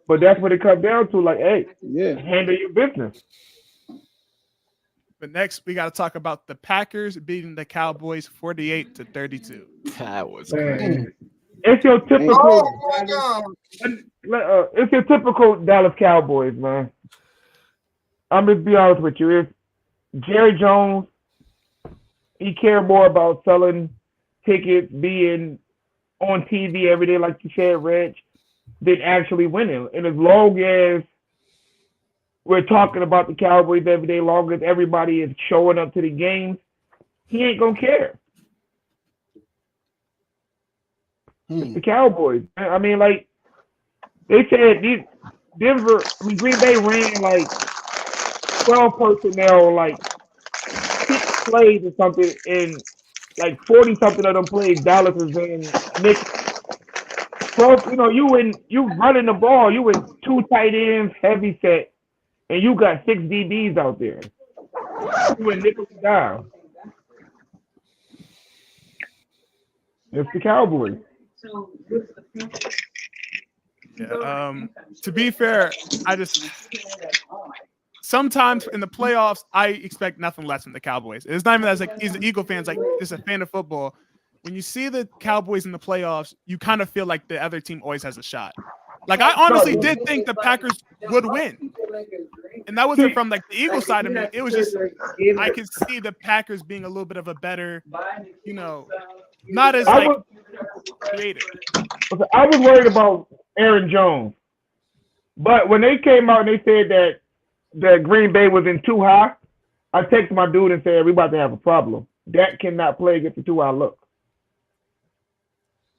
But that's what it comes down to. Like, hey, handle your business. But next, we got to talk about the Packers beating the Cowboys 48-32. That was crazy. It's your typical. It's your typical Dallas Cowboys, man. I'm just be honest with you. If Jerry Jones, he cared more about selling tickets, being on TV every day, like you said, Reg, than actually winning. And as long as we're talking about the Cowboys every day, long as everybody is showing up to the games, he ain't gonna care. It's the Cowboys. I mean, like they said, Green Bay ran like 12 personnel like plays or something, and like 40-something of them plays Dallas is in Nick. So, you running the ball, you in 2 tight ends, heavy set, and you got 6 DBs out there. You in nickel and dime. It's the Cowboys. Yeah, to be fair, sometimes in the playoffs, I expect nothing less from the Cowboys. It's not even as like he's an Eagle fan, it's like just a fan of football. When you see the Cowboys in the playoffs, you kind of feel like the other team always has a shot. Like I honestly did think the Packers would win. And that wasn't from like the Eagles side of me. It was just I could see the Packers being a little bit of a better, not as like creative. I was worried about Aaron Jones. But when they came out and they said that Green Bay was in too high, I texted my dude and said, we about to have a problem. Dak cannot play against the 2-high look.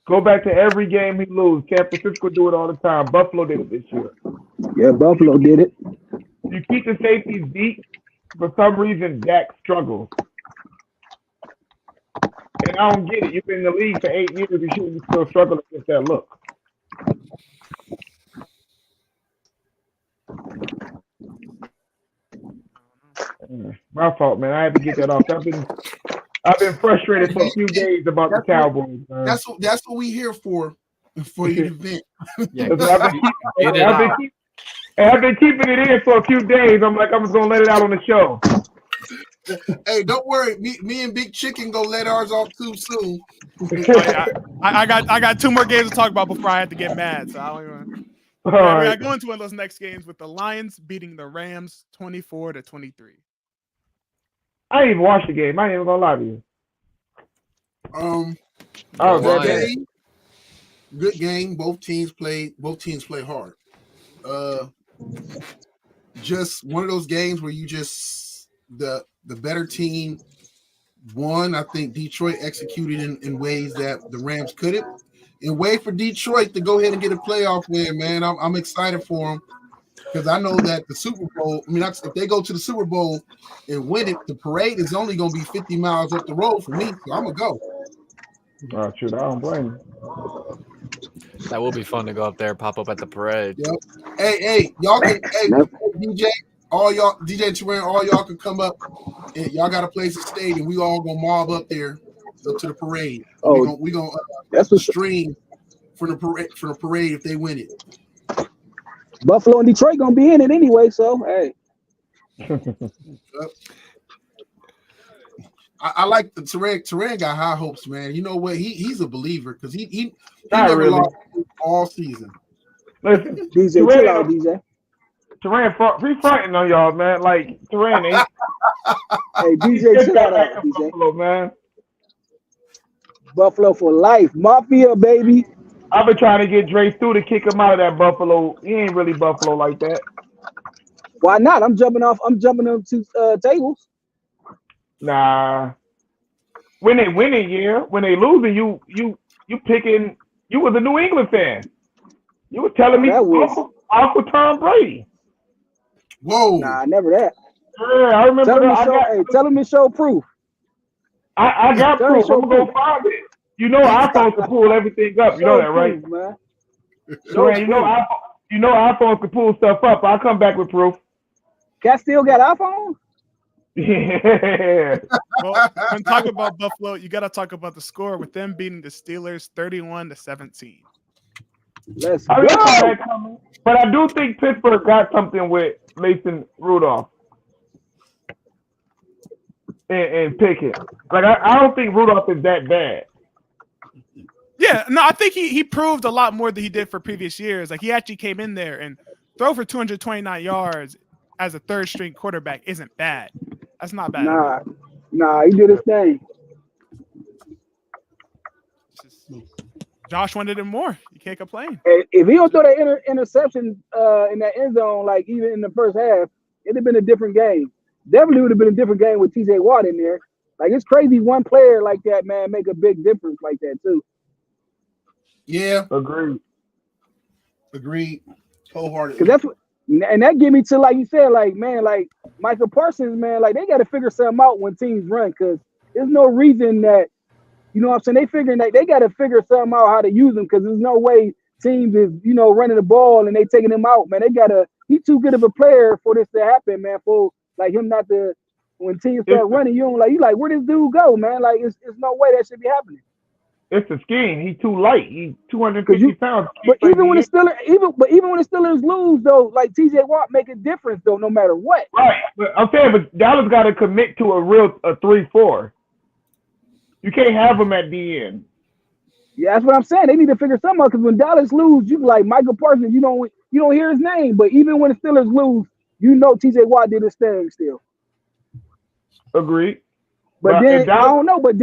Go back to every game he loses. San Francisco do it all the time. Buffalo did it this year. Yeah, Buffalo did it. You keep the safeties deep. For some reason, Dak struggles. And I don't get it. You've been in the league for 8 years. You shouldn't still struggle against that look. My fault, man. I had to get that off. I've been frustrated for a few days about the Cowboys. Man. That's what we here for the event. Yeah, I've been keeping it in for a few days. I'm like, I'm just gonna let it out on the show. Hey, don't worry. Me and Big Chicken gonna let ours off too soon. I got 2 more games to talk about before I have to get mad. So I don't even. I go into one of those next games with the Lions beating the Rams 24-23. I didn't even watch the game. I ain't even gonna lie to you. Good game. Both teams play hard. Just one of those games where you just the better team won. I think Detroit executed in ways that the Rams couldn't. And wait for Detroit to go ahead and get a playoff win, man. I'm excited for them because I know that the Super Bowl. I mean, if they go to the Super Bowl and win it, the parade is only going to be 50 miles up the road for me. So I'm gonna go. Oh, shoot, I don't blame you. That will be fun to go up there, pop up at the parade. Yep. Hey, y'all can. Hey, DJ, DJ and Terran, all y'all can come up. And y'all got a place to stay, and we all gonna mob up there up to the parade. We gonna that's a stream for the parade if they win it. Buffalo and Detroit gonna be in it anyway, so hey. I like the Terran got high hopes, man. You know what? He's a believer because he Not never really. lost all season. Listen, DJ, chill out, DJ. Terran, he fronting on y'all, man. Like Terran ain't. Hey, DJ, chill out, DJ. Buffalo, man. Buffalo for life, Mafia, baby. I've been trying to get Dre Stu to kick him out of that Buffalo. He ain't really Buffalo like that. Why not? I'm jumping up 2 tables. Nah. When they winning, yeah. When they losing, you picking. You was a New England fan. You were telling me Uncle Tom Brady. Whoa. Nah, never that. Yeah, I remember. Tell him to show proof. I got proof. I'm gonna go find it. You know, iPhones can pull everything up. You know that, right? Man. Terran, you know, iPhones can pull stuff up. I'll come back with proof. Cat still got iPhone? Yeah. Well, when talking about Buffalo, you got to talk about the score with them beating the Steelers 31-17. Let's I go. saw that coming, but I do think Pittsburgh got something with Mason Rudolph and Pickett. Like I don't think Rudolph is that bad. Yeah, no, I think he proved a lot more than he did for previous years. Like he actually came in there and throw for 229 yards as a third string quarterback isn't bad. That's not bad. Nah, he did his thing. Josh wanted him more. You can't complain. If he don't throw that interception in that end zone, like even in the first half, it'd have been a different game. Definitely would have been a different game with TJ Watt in there. Like it's crazy one player like that, man, make a big difference like that too. Yeah. Agreed. Wholeheartedly. Because And that get me to, like you said, like, man, like Michael Parsons, man, like they got to figure something out when teams run, because there's no reason that, you know what I'm saying, they got to figure something out how to use them, because there's no way teams is, you know, running the ball and they taking him out, man. He's too good of a player for this to happen, man, for like him not to, when teams start running, you like, where this dude go, man? Like, it's no way that should be happening. It's a scheme. He's too light. He's 250 pounds. But even when the Steelers lose, though, like T.J. Watt make a difference, though, no matter what. Right. But I'm saying, but Dallas got to commit to a 3-4. You can't have them at the end. Yeah, that's what I'm saying. They need to figure something out, because when Dallas lose, you like Michael Parsons, you don't hear his name. But even when the Steelers lose, you know T.J. Watt did his thing still. Agreed. But then I don't know. But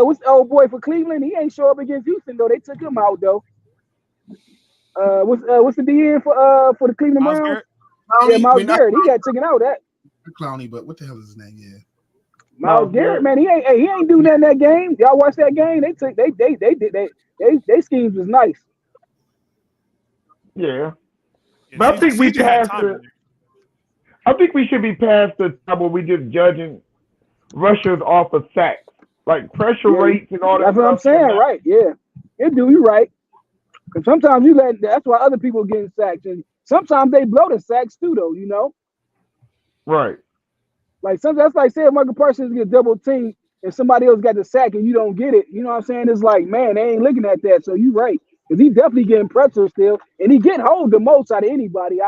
what's the old boy for Cleveland? He ain't show up against Houston though. They took him out though. What's the DN for the Cleveland Myles Browns? Garrett? Yeah, Myles Garrett. He got taken out. That Clowney, but what the hell is his name? Yeah, Myles Garrett, man. He ain't do nothing that game. Y'all watch that game? They schemes was nice. Yeah. But I think we passed I think we should be past the time where we just judging rushers off of sacks, like pressure rates and all that. That's what I'm saying, right? Yeah, you right. Because sometimes that's why other people getting sacks, and sometimes they blow the sacks too, though. You know, right? Like sometimes, that's like saying Michael Parsons get double teamed and somebody else got the sack and you don't get it. You know what I'm saying? It's like, man, they ain't looking at that. So you right, because he definitely getting pressure still, and he getting hold the most out of anybody.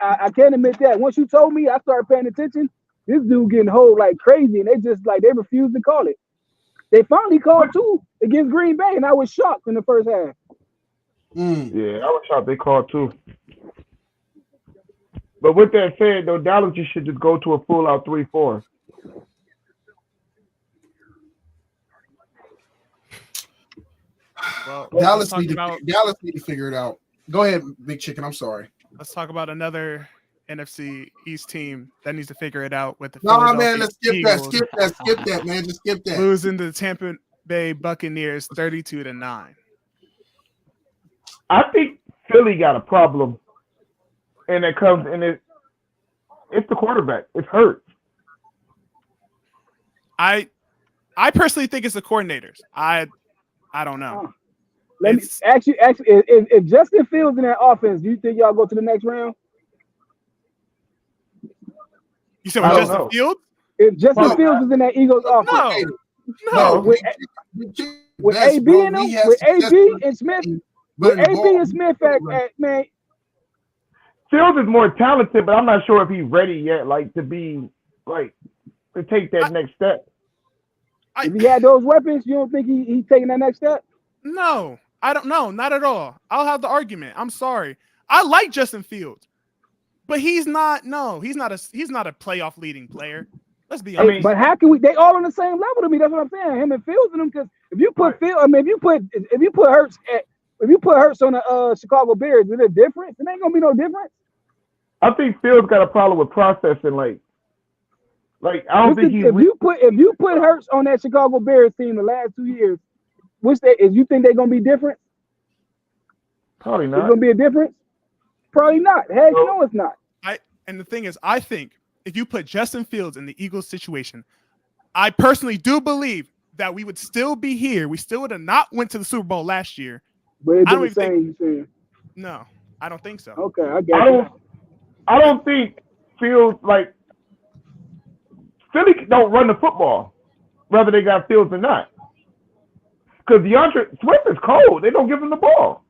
I can't admit that. Once you told me, I started paying attention. This dude getting hold like crazy, and they refused to call it. They finally called 2 against Green Bay, and I was shocked in the first half. Yeah, I was shocked they called 2. But with that said, though, Dallas just should just go to a full-out 3-4. Well, Dallas need to figure it out. Go ahead, Big Chicken. I'm sorry. Let's talk about another NFC East team that needs to figure it out with the man, let's skip Eagles that, man. Just skip that. Losing to the Tampa Bay Buccaneers 32-9. I think Philly got a problem, and it's the quarterback. It's hurt. I personally think it's the coordinators. I don't know. Let me actually, if Justin Fields in that offense, do you think y'all go to the next round? You said with Justin Fields? If Justin Fields is in that Eagles offense, no. With AB in them, with AB and Smith, with AB and Smith at man. Fields is more talented, but I'm not sure if he's ready yet, like to be like to take that next step. If he had those weapons, you don't think he's taking that next step? No, I don't know, not at all. I'll have the argument. I'm sorry. I like Justin Fields, but he's not. No, he's not a playoff leading player. Let's be honest. But how can we? They all on the same level to me. That's what I'm saying. Him and Fields and them. Because if you put if you put Hurts on the Chicago Bears, is it different? It ain't gonna be no difference. I think Fields got a problem with processing. Like I don't think if you put Hurts on that Chicago Bears team the last 2 years, you think they're gonna be different? Probably not. It's gonna be a difference? Probably not. Heck, no, it's not. And the thing is, I think if you put Justin Fields in the Eagles situation, I personally do believe that we would still be here. We still would have not went to the Super Bowl last year. But it's the same. No, I don't think so. Okay, I get it. I don't think Fields like Philly don't run the football, whether they got Fields or not. Because DeAndre Swift is cold. They don't give him the ball.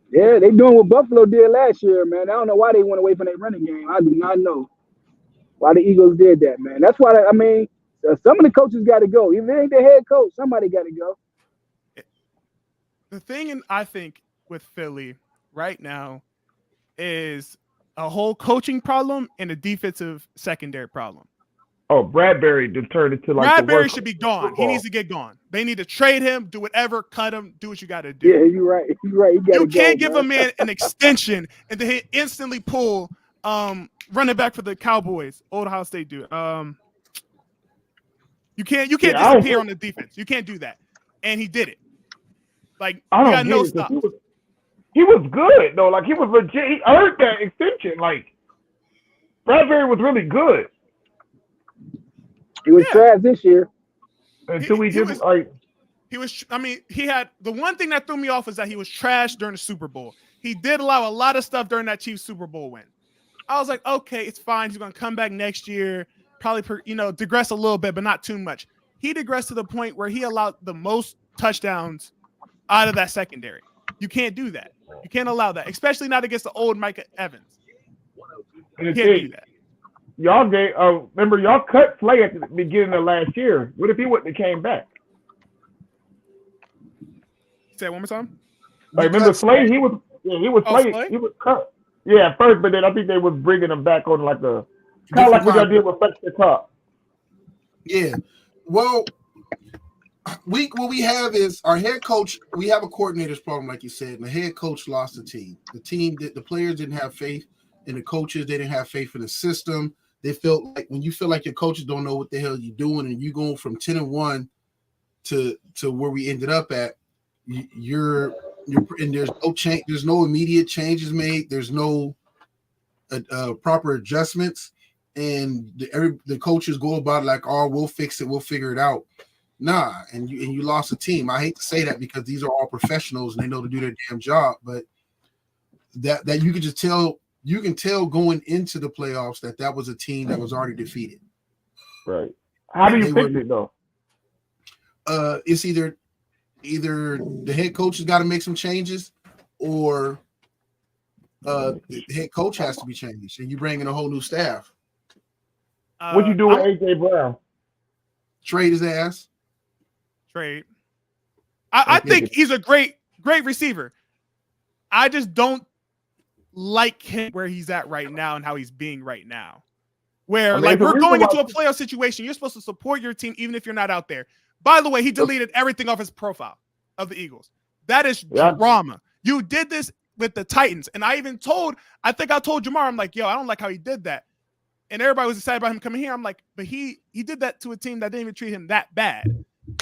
Yeah, they doing what Buffalo did last year, man. I don't know why they went away from their running game. I do not know why the Eagles did that, man. That's why, some of the coaches got to go. If it ain't the head coach, somebody got to go. The thing, I think, with Philly right now is a whole coaching problem and a defensive secondary problem. Oh, Bradbury just turned into like Bradbury should be gone. He needs to get gone. They need to trade him, do whatever, cut him, do what you got to do. Yeah, you're right. You can't give a man an extension and then he instantly pull running back for the Cowboys, Old Ohio State dude. You can't disappear on the defense. You can't do that. And he did it. Like, you got no stop. he was good though. Like he was legit. He earned that extension. Like Bradbury was really good He was trash this year. until He just was- like. He was, I mean, he had the one thing that threw me off is that he was trash during the Super Bowl. He did allow a lot of stuff during that Chiefs Super Bowl win. I was like, okay, it's fine. He's going to come back next year, probably, digress a little bit, but not too much. He digressed to the point where he allowed the most touchdowns out of that secondary. You can't do that. You can't allow that, especially not against the old Micah Evans. And You the can't do thing, that. y'all gave. Remember, y'all cut Slay at the beginning of last year. What if he wouldn't have came back? Say it one more time. Like, remember Slay? He was Slay. Slay? He was cut. Yeah, at first, but then I think they was bringing him back on like a kind of like what y'all did with Fletcher Cox. Yeah. Well, what we have is our head coach. We have a coordinator's problem, like you said, and the head coach lost the team. The players didn't have faith in the coaches. They didn't have faith in the system. They felt like when you feel like your coaches don't know what the hell you're doing, and you going from 10-1 to where we ended up at, you're and there's no change. There's no immediate changes made. There's no proper adjustments, and the coaches go about it like, oh, we'll fix it, we'll figure it out. Nah, and you lost a team. I hate to say that because these are all professionals and they know to do their damn job, but that you can just tell. You can tell going into the playoffs that was a team that was already defeated. Right. How do you fix it though? It's either the head coach has got to make some changes, or the head coach has to be changed, and you bring in a whole new staff. What you do with AJ Brown? Trade his ass. Trade. I think he's a great receiver. I just don't like him where he's at right now and how he's being right now. Where like we're going into a playoff situation, you're supposed to support your team even if you're not out there. By the way, he deleted everything off his profile of the Eagles. That is drama. You did this with the Titans, and I told Jamar, I'm like, yo, I don't like how he did that. And everybody was excited about him coming here. I'm like, but he did that to a team that didn't even treat him that bad.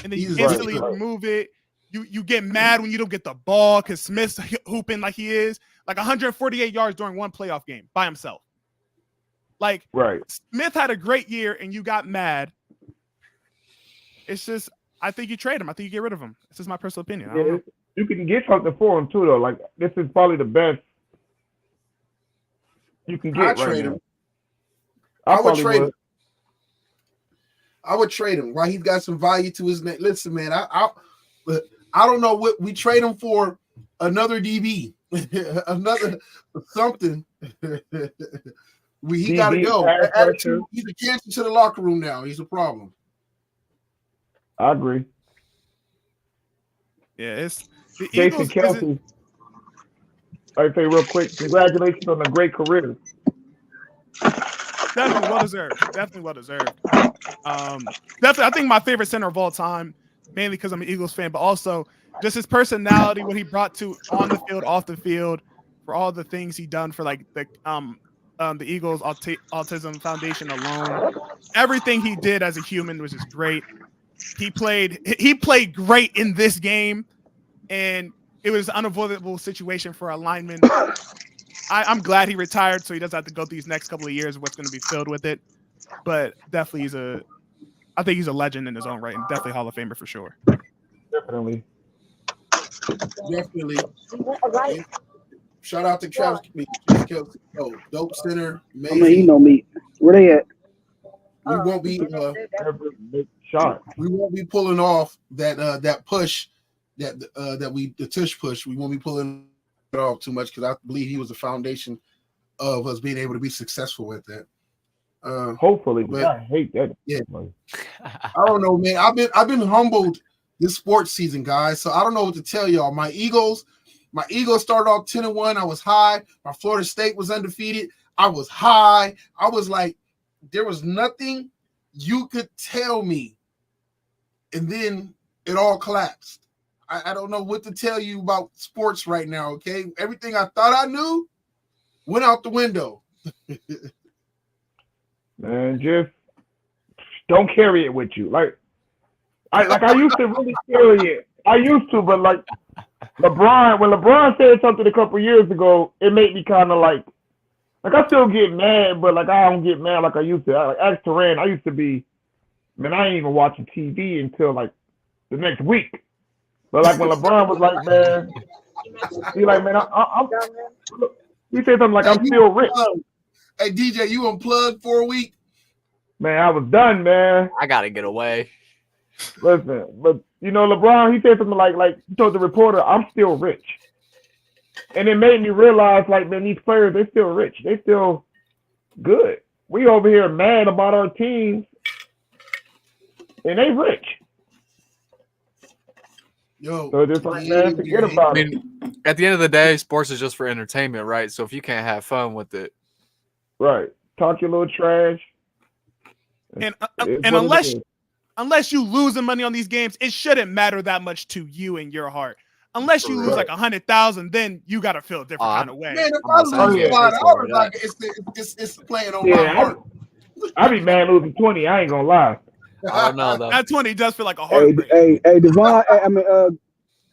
And then you instantly remove it. You get mad when you don't get the ball because Smith's hooping like he is, like 148 yards during one playoff game by himself. Like, Smith had a great year and you got mad. It's just, I think you trade him. I think you get rid of him. This is my personal opinion. I don't know. You can get something for him too, though. Like, this is probably the best you can get right now. I would trade him. I would trade him. Why he's got some value to his name. Listen, man, I don't know what we trade him for. Another DB, another something. He got to go. Attitude, he's a cancer to the locker room now. He's a problem. I agree. Yeah, it's the Jason Eagles. Kelce. I'd say real quick, congratulations on a great career. Definitely well deserved. Definitely, I think my favorite center of all time, mainly because I'm an Eagles fan, but also just his personality, what he brought to on the field, off the field, for all the things he done for like the Eagles Autism Foundation alone. Everything he did as a human was just great. He played great in this game, and it was an unavoidable situation for a lineman. I'm glad he retired, so he doesn't have to go through these next couple of years of what's going to be filled with it. But definitely, I think he's a legend in his own right, and definitely Hall of Famer for sure. Definitely. Shout out to Travis Kelce. Oh, dope center. I mean, you know me. Where they at? We won't be We won't be pulling off that push the tush push. We won't be pulling it off too much because I believe he was the foundation of us being able to be successful with that. Hopefully, but I hate that. Yeah, I don't know, man. I've been humbled this sports season, guys. So I don't know what to tell y'all. My Eagles started off 10-1. I was high. My Florida State was undefeated. I was high. I was like, there was nothing you could tell me. And then it all collapsed. I don't know what to tell you about sports right now, okay? Everything I thought I knew went out the window. Man, just don't carry it with you. Like I used to really carry it I used to, but like LeBron, when LeBron said something a couple years ago, it made me kind of like I still get mad, but like I don't get mad like I used to. Like Alex Turan, I used to be, man, I ain't even watching TV until like the next week. But like when LeBron was like, man, he like, man, I'm he said something like, I'm still rich. Hey DJ, you unplugged for a week? Man, I was done, man. I gotta get away. Listen, but you know, LeBron, he said something like he told the reporter, I'm still rich. And it made me realize, like, man, these players, they're still rich. They still good. We over here mad about our teams, and they rich. Yo, So just like, man, forget about I it. mean, at the end of the day, sports is just for entertainment, right? So if you can't have fun with it, Right. Talk your little trash. And It's and what it is. unless you losing money on these games, it shouldn't matter that much to you and your heart. Unless you lose Right. like 100,000, then you gotta feel a different kind of way. Man, if I'm I not saying lose yeah, $5, it's like it's playing on my Yeah, heart. I be mad losing 20. I ain't gonna lie. I don't know though. That 20 does feel like a Hey, heartbreak. hey, Devon.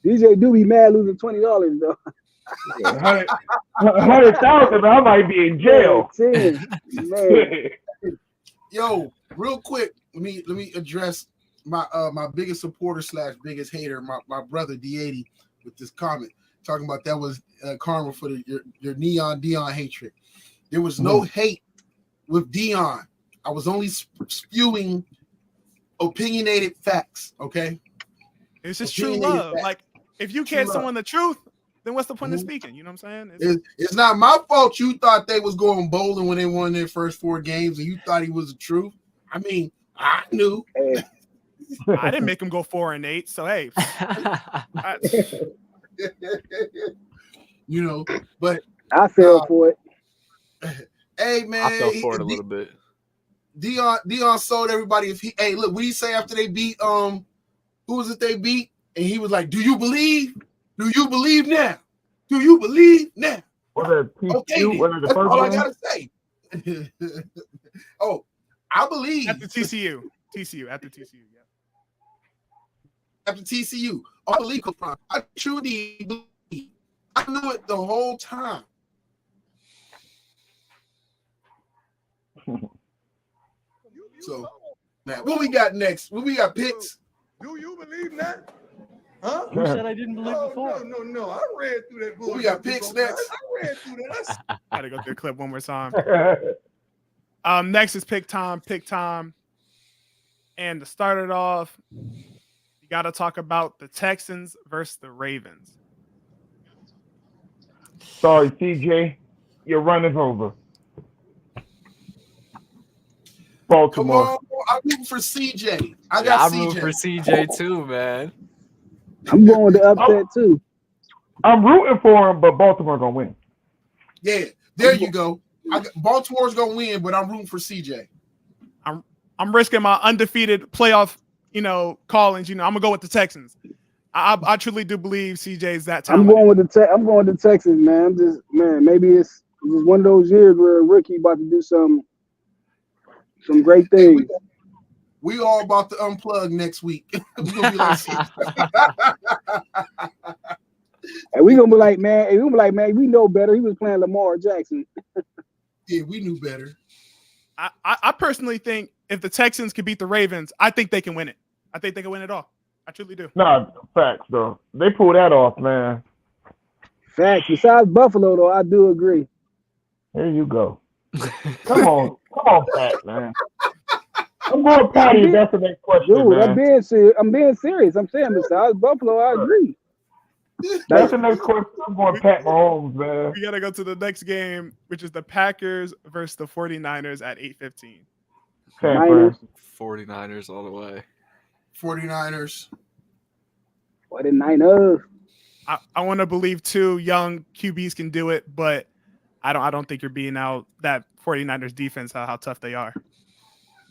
DJ do be mad losing $20 though. 100,000, I might be in jail. Man. Yo, real quick, let me address my biggest supporter / biggest hater, my brother D80, with this comment talking about that was karma for your Neon Dion hatred. There was no hate with Dion. I was only spewing opinionated facts. Okay, It's just true opinionated love. facts. Like if you True can't love. someone the truth, then what's the point of Mhm. speaking? You know what I'm saying? It's not my fault you thought they was going bowling when they won their first 4 games and you thought he was the truth. I mean, I knew. Hey, I didn't make him go 4-8. So hey, You know, but I fell for it. hey man, I fell for it a little bit. Dion sold everybody. If he, hey, look, what did he say after they beat who was it they beat? And he was like, "Do you believe? Do you believe now? Do you believe now?" Was it TCU? Okay, then. Was it the That's first all I game? gotta say. Oh, I believe after TCU, after TCU, yeah. after TCU. I believe. I truly believe. I knew it the whole time. So, now what we got next? What we got picks? Do you believe that? Huh? Who said I didn't believe No. I read through that book. What we got picks next? I read through that. Gotta go through the clip one more time. Next is pick time. And to start it off, you got to talk about the Texans versus the Ravens. Sorry, CJ. Your run is over. Come Baltimore. on, I'm rooting for CJ. I Yeah, got I'm rooting CJ. for CJ too, man. I'm going with the upset too. I'm rooting for him, but Baltimore gonna win. Yeah, there you go. Baltimore's gonna win, but I'm rooting for CJ. I'm risking my undefeated playoff, callings. I'm gonna go with the Texans. I truly do believe CJ is that I'm talented. going with the Texans, man. Maybe it's just one of those years where a rookie about to do some great things. We all about to unplug next week. We're gonna be like, And we gonna be like, man, we know better. He was playing Lamar Jackson. yeah, we knew better. I personally think if the Texans can beat the Ravens, I think they can win it. I think they can win it all. I truly do. Nah, facts though. They pull that off, man. Facts. Besides Buffalo, though, I do agree. There you go. Come on, Pat, man. I'm going Patty. If that's the next question, Dude, man. I'm being serious. I'm saying besides Buffalo, I agree. That's the next question. I'm going Pat Mahomes, man. We got to go to the next game, which is the Packers versus the 49ers at 8:15. San Niners. Fran. 49ers all the way. 49ers. What the Niners? I want to believe 2 young QBs can do it, but I don't think you're beating out that 49ers defense, how tough they are.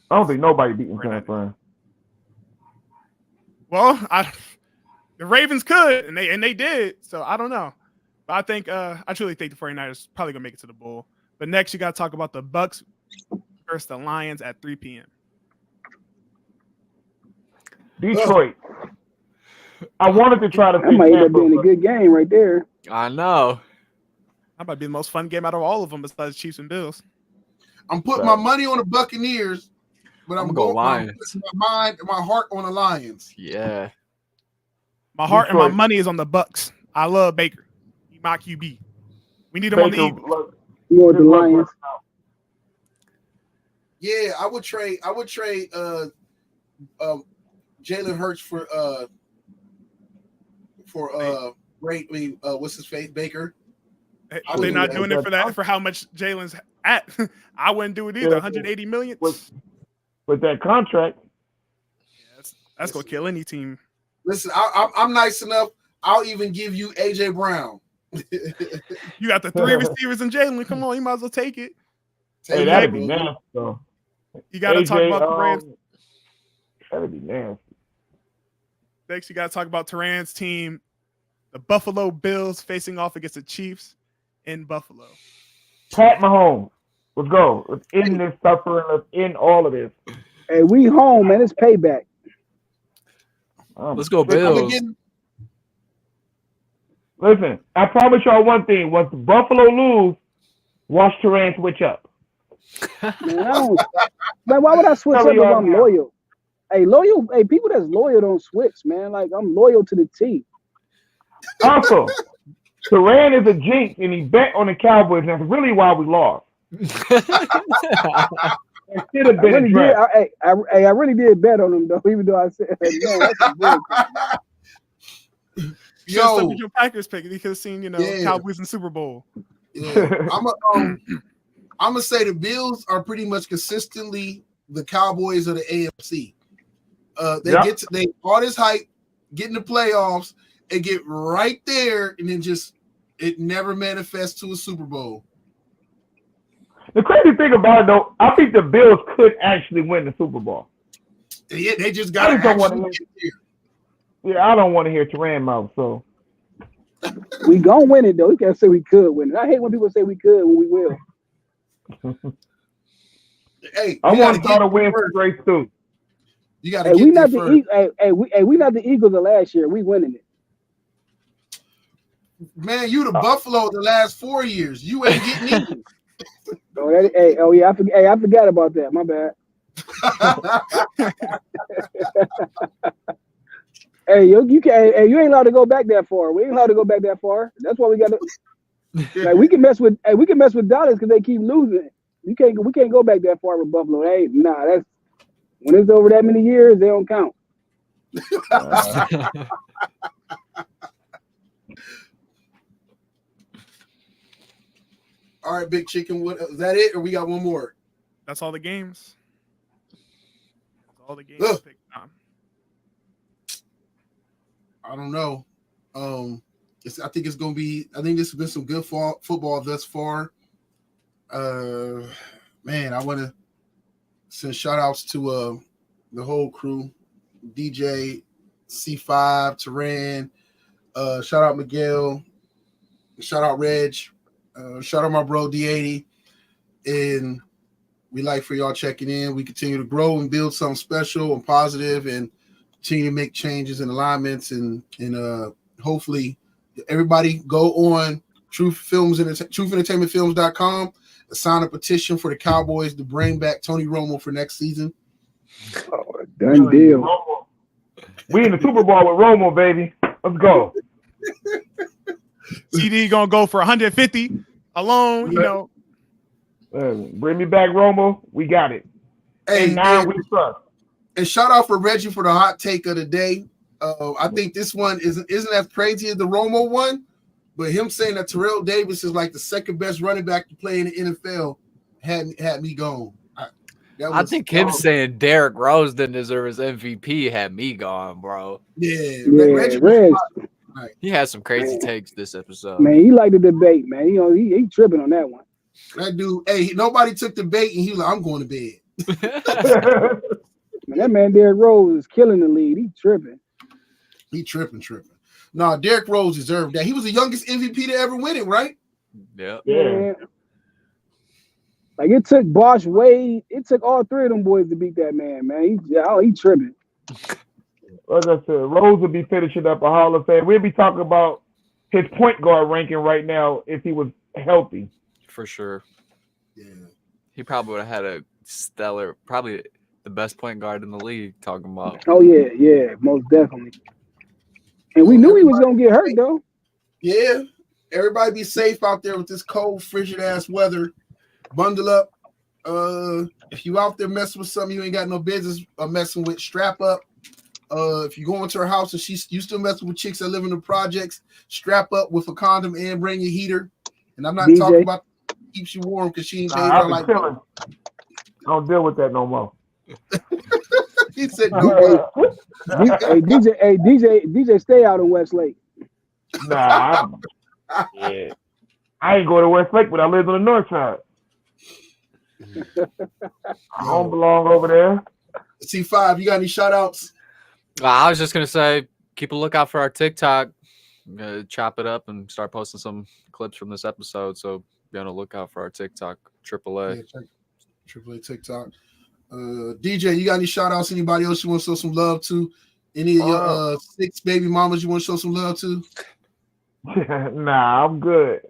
I don't think nobody beating San Fran. Well, the Ravens could, and they did, so I don't know. But I think I truly think the 49ers probably gonna make it to the bowl. But next you gotta talk about the Bucks versus the Lions at 3 p.m. Detroit. I wanted to try to That pick might end up Tampa, being a but good game right there. I know. That might be the most fun game out of all of them besides Chiefs and Bills. I'm putting my money on the Buccaneers, but I'm go going Lions. putting my heart on the Lions. Yeah. My heart and my Detroit. money is on the Bucks. I love Baker. He's my QB. We need him on the Baker, Eagles. look, You want the his luck Lions? worked out. Yeah, I would trade Jalen Hurts for great. I mean, what's his face? Baker. Hey, I Are they would not do doing that. it for that? For how much Jalen's at? I wouldn't do it either. Yeah. 180 million. With that contract. That's gonna kill any team. Listen, I'm nice enough. I'll even give you AJ Brown. You got the three receivers and Jalen. Come on, you might as well take it. Hey, Take that'd it, be bro. nasty, though. You got to talk about Turan's. That'd be nasty. Next, you got to talk about Turan's team, the Buffalo Bills, facing off against the Chiefs in Buffalo. Pat Mahomes. Let's go. Let's end this suffering. Let's end all of this. Hey, we home, man. It's payback. Let's go I'm Bills. getting, Listen, I promise y'all one thing. Once Buffalo lose, watch Turan switch up. Man, man, why would I switch Tell up me if all I'm now. loyal? Hey, people that's loyal don't switch, man. Like, I'm loyal to the team. Also, Turan is a jinx, and he bet on the Cowboys, and that's really why we lost. It should have I been really a did. draft. I really did bet on them, though, even though I said, no, that's some bullshit. You should have stuck yo, with your Packers pick. You could have seen, Yeah. Cowboys in Super Bowl. yeah. I'm gonna say the Bills are pretty much consistently the Cowboys of the AFC. They Yep. get to they all this hype, get in the playoffs, and get right there, and then just it never manifests to a Super Bowl. The crazy thing about it, though, I think the Bills could actually win the Super Bowl. Yeah, they just got I to don't wanna actually get there. Yeah, I don't want to hear Turan mouth, so. We gonna win it, though. We can't say we could win it. I hate when people say we could when we will. Hey, I you want gotta to get win first. some great too. You got to Hey, get we there not the first. we not the Eagles of last year. We winning it. Man, you the Buffalo the last 4 years. You ain't getting in. I forgot about that. My bad. Hey, you can't. Hey, you ain't allowed to go back that far. We ain't allowed to go back that far. That's why we got to. Like, we can mess with. Hey, we can mess with Dallas because they keep losing. We can't go back that far with Buffalo. Hey, nah, that's when it's over that many years, they don't count. All right, Big Chicken. What is that? It or we got one more? That's all the games. That's all the games. Ugh. Picked on. I don't know. I think it's gonna be. I think this has been some good football thus far. Man, I want to send shout outs to the whole crew, DJ, C5, Turan, shout out Miguel, shout out Reg, shout out my bro D80, and we like for y'all checking in. We continue to grow and build something special and positive, and continue to make changes and alignments, and hopefully everybody go on truthentertainmentfilms.com, sign a petition for the Cowboys to bring back Tony Romo for next season. Oh, done deal. We in the Super Bowl with Romo, baby. Let's go. CD gonna go for 150 alone. Bring me back, Romo. We got it. Hey, and now man, we trust. and shout out for Reggie for the hot take of the day. I think this one isn't as crazy as the Romo one, but him saying that Terrell Davis is like the second best running back to play in the NFL had me going. I think him saying Derrick Rose didn't deserve his MVP had me gone, bro. Yeah, Reggie. He had some crazy takes this episode. Man, he liked the debate, man. He tripping on that one. That dude, hey, nobody took the bait, and he was like, I'm going to bed. Man, that man Derrick Rose is killing the lead. He tripping. He tripping. No, Derrick Rose deserved that. He was the youngest MVP to ever win it, right? Yeah. Like, it took Bosh Wade. It took all three of them boys to beat that man. He tripping. like I said, Rose will be finishing up a Hall of Fame. We'll be talking about his point guard ranking right now if he was healthy. For sure. Yeah. He probably would have had a stellar, probably the best point guard in the league. Talking about. Oh yeah, most definitely. And we knew he was gonna get hurt though. Yeah. Everybody be safe out there with this cold, frigid ass weather. Bundle up. If you out there messing with something you ain't got no business messing with, strap up. If you go into her house and you still messing with chicks that live in the projects, strap up with a condom and bring your heater. And I'm not DJ. talking about keeps you warm because she ain't paid I've her been like chilling. I don't deal with that no more. he said. No. DJ, stay out of Westlake. Nah, yeah. I ain't go to Westlake, but I live on the north side. I don't belong over there. C5, you got any shout outs? I was just gonna say, keep a lookout for our TikTok. I'm gonna chop it up and start posting some clips from this episode. So be on the lookout for our TikTok, AAA. Yeah, AAA TikTok. DJ, you got any shout outs? Anybody else you want to show some love to? Any of your 6 baby mamas you want to show some love to? Nah, I'm good.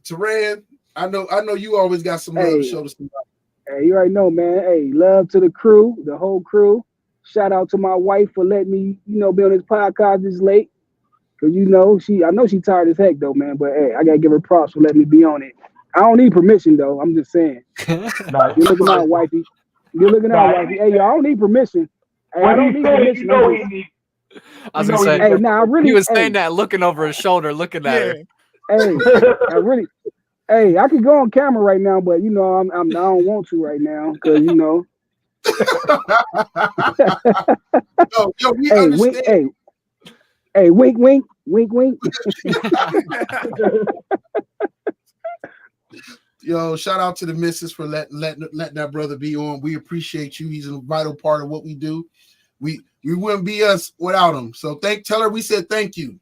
Teran, I know you always got some love to show to somebody. Hey, you already know, man. Hey, love to the crew, the whole crew. Shout out to my wife for letting me, be on this podcast this late. Cause I know she tired as heck though, man. But hey, I gotta give her props for letting me be on it. I don't need permission though. I'm just saying. Nah, you're looking out, wifey. You're looking out, wifey. Hey, y'all, I don't need permission. Hey, I don't need permission. I was gonna say, hey, nah, I really, he was saying that looking over his shoulder, looking at her. Hey, I really, I could go on camera right now, but I don't want to right now because Yo, we hey, understand. Hey, wink, wink, wink, wink. Yo, shout out to the missus for letting that brother be on. We appreciate you. He's a vital part of what we do. We wouldn't be us without him. So tell her we said thank you.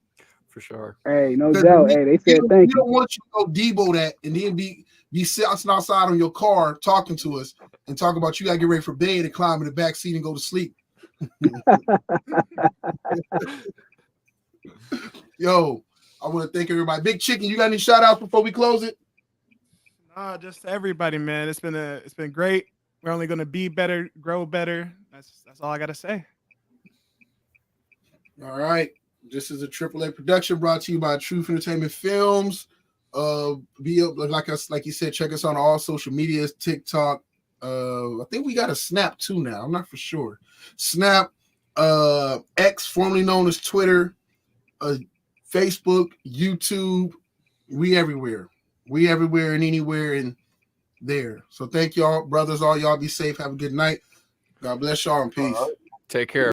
For sure. Hey, no doubt. Hey, they said thank you. We don't want you to go Debo that and then be sitting outside on your car talking to us and talk about you gotta get ready for bed and climb in the back seat and go to sleep. Yo, I want to thank everybody. Big Chicken, you got any shout outs before we close it? Just everybody, man. It's been great. We're only gonna be better, grow better. That's all I gotta say. All right. This is a AAA production brought to you by Truth Entertainment Films. Like you said, check us on all social medias, TikTok. I think we got a Snap too now. I'm not for sure. Snap, X, formerly known as Twitter, Facebook, YouTube. We everywhere. We everywhere and anywhere and there. So thank y'all, brothers. All y'all be safe. Have a good night. God bless y'all and peace. Take care.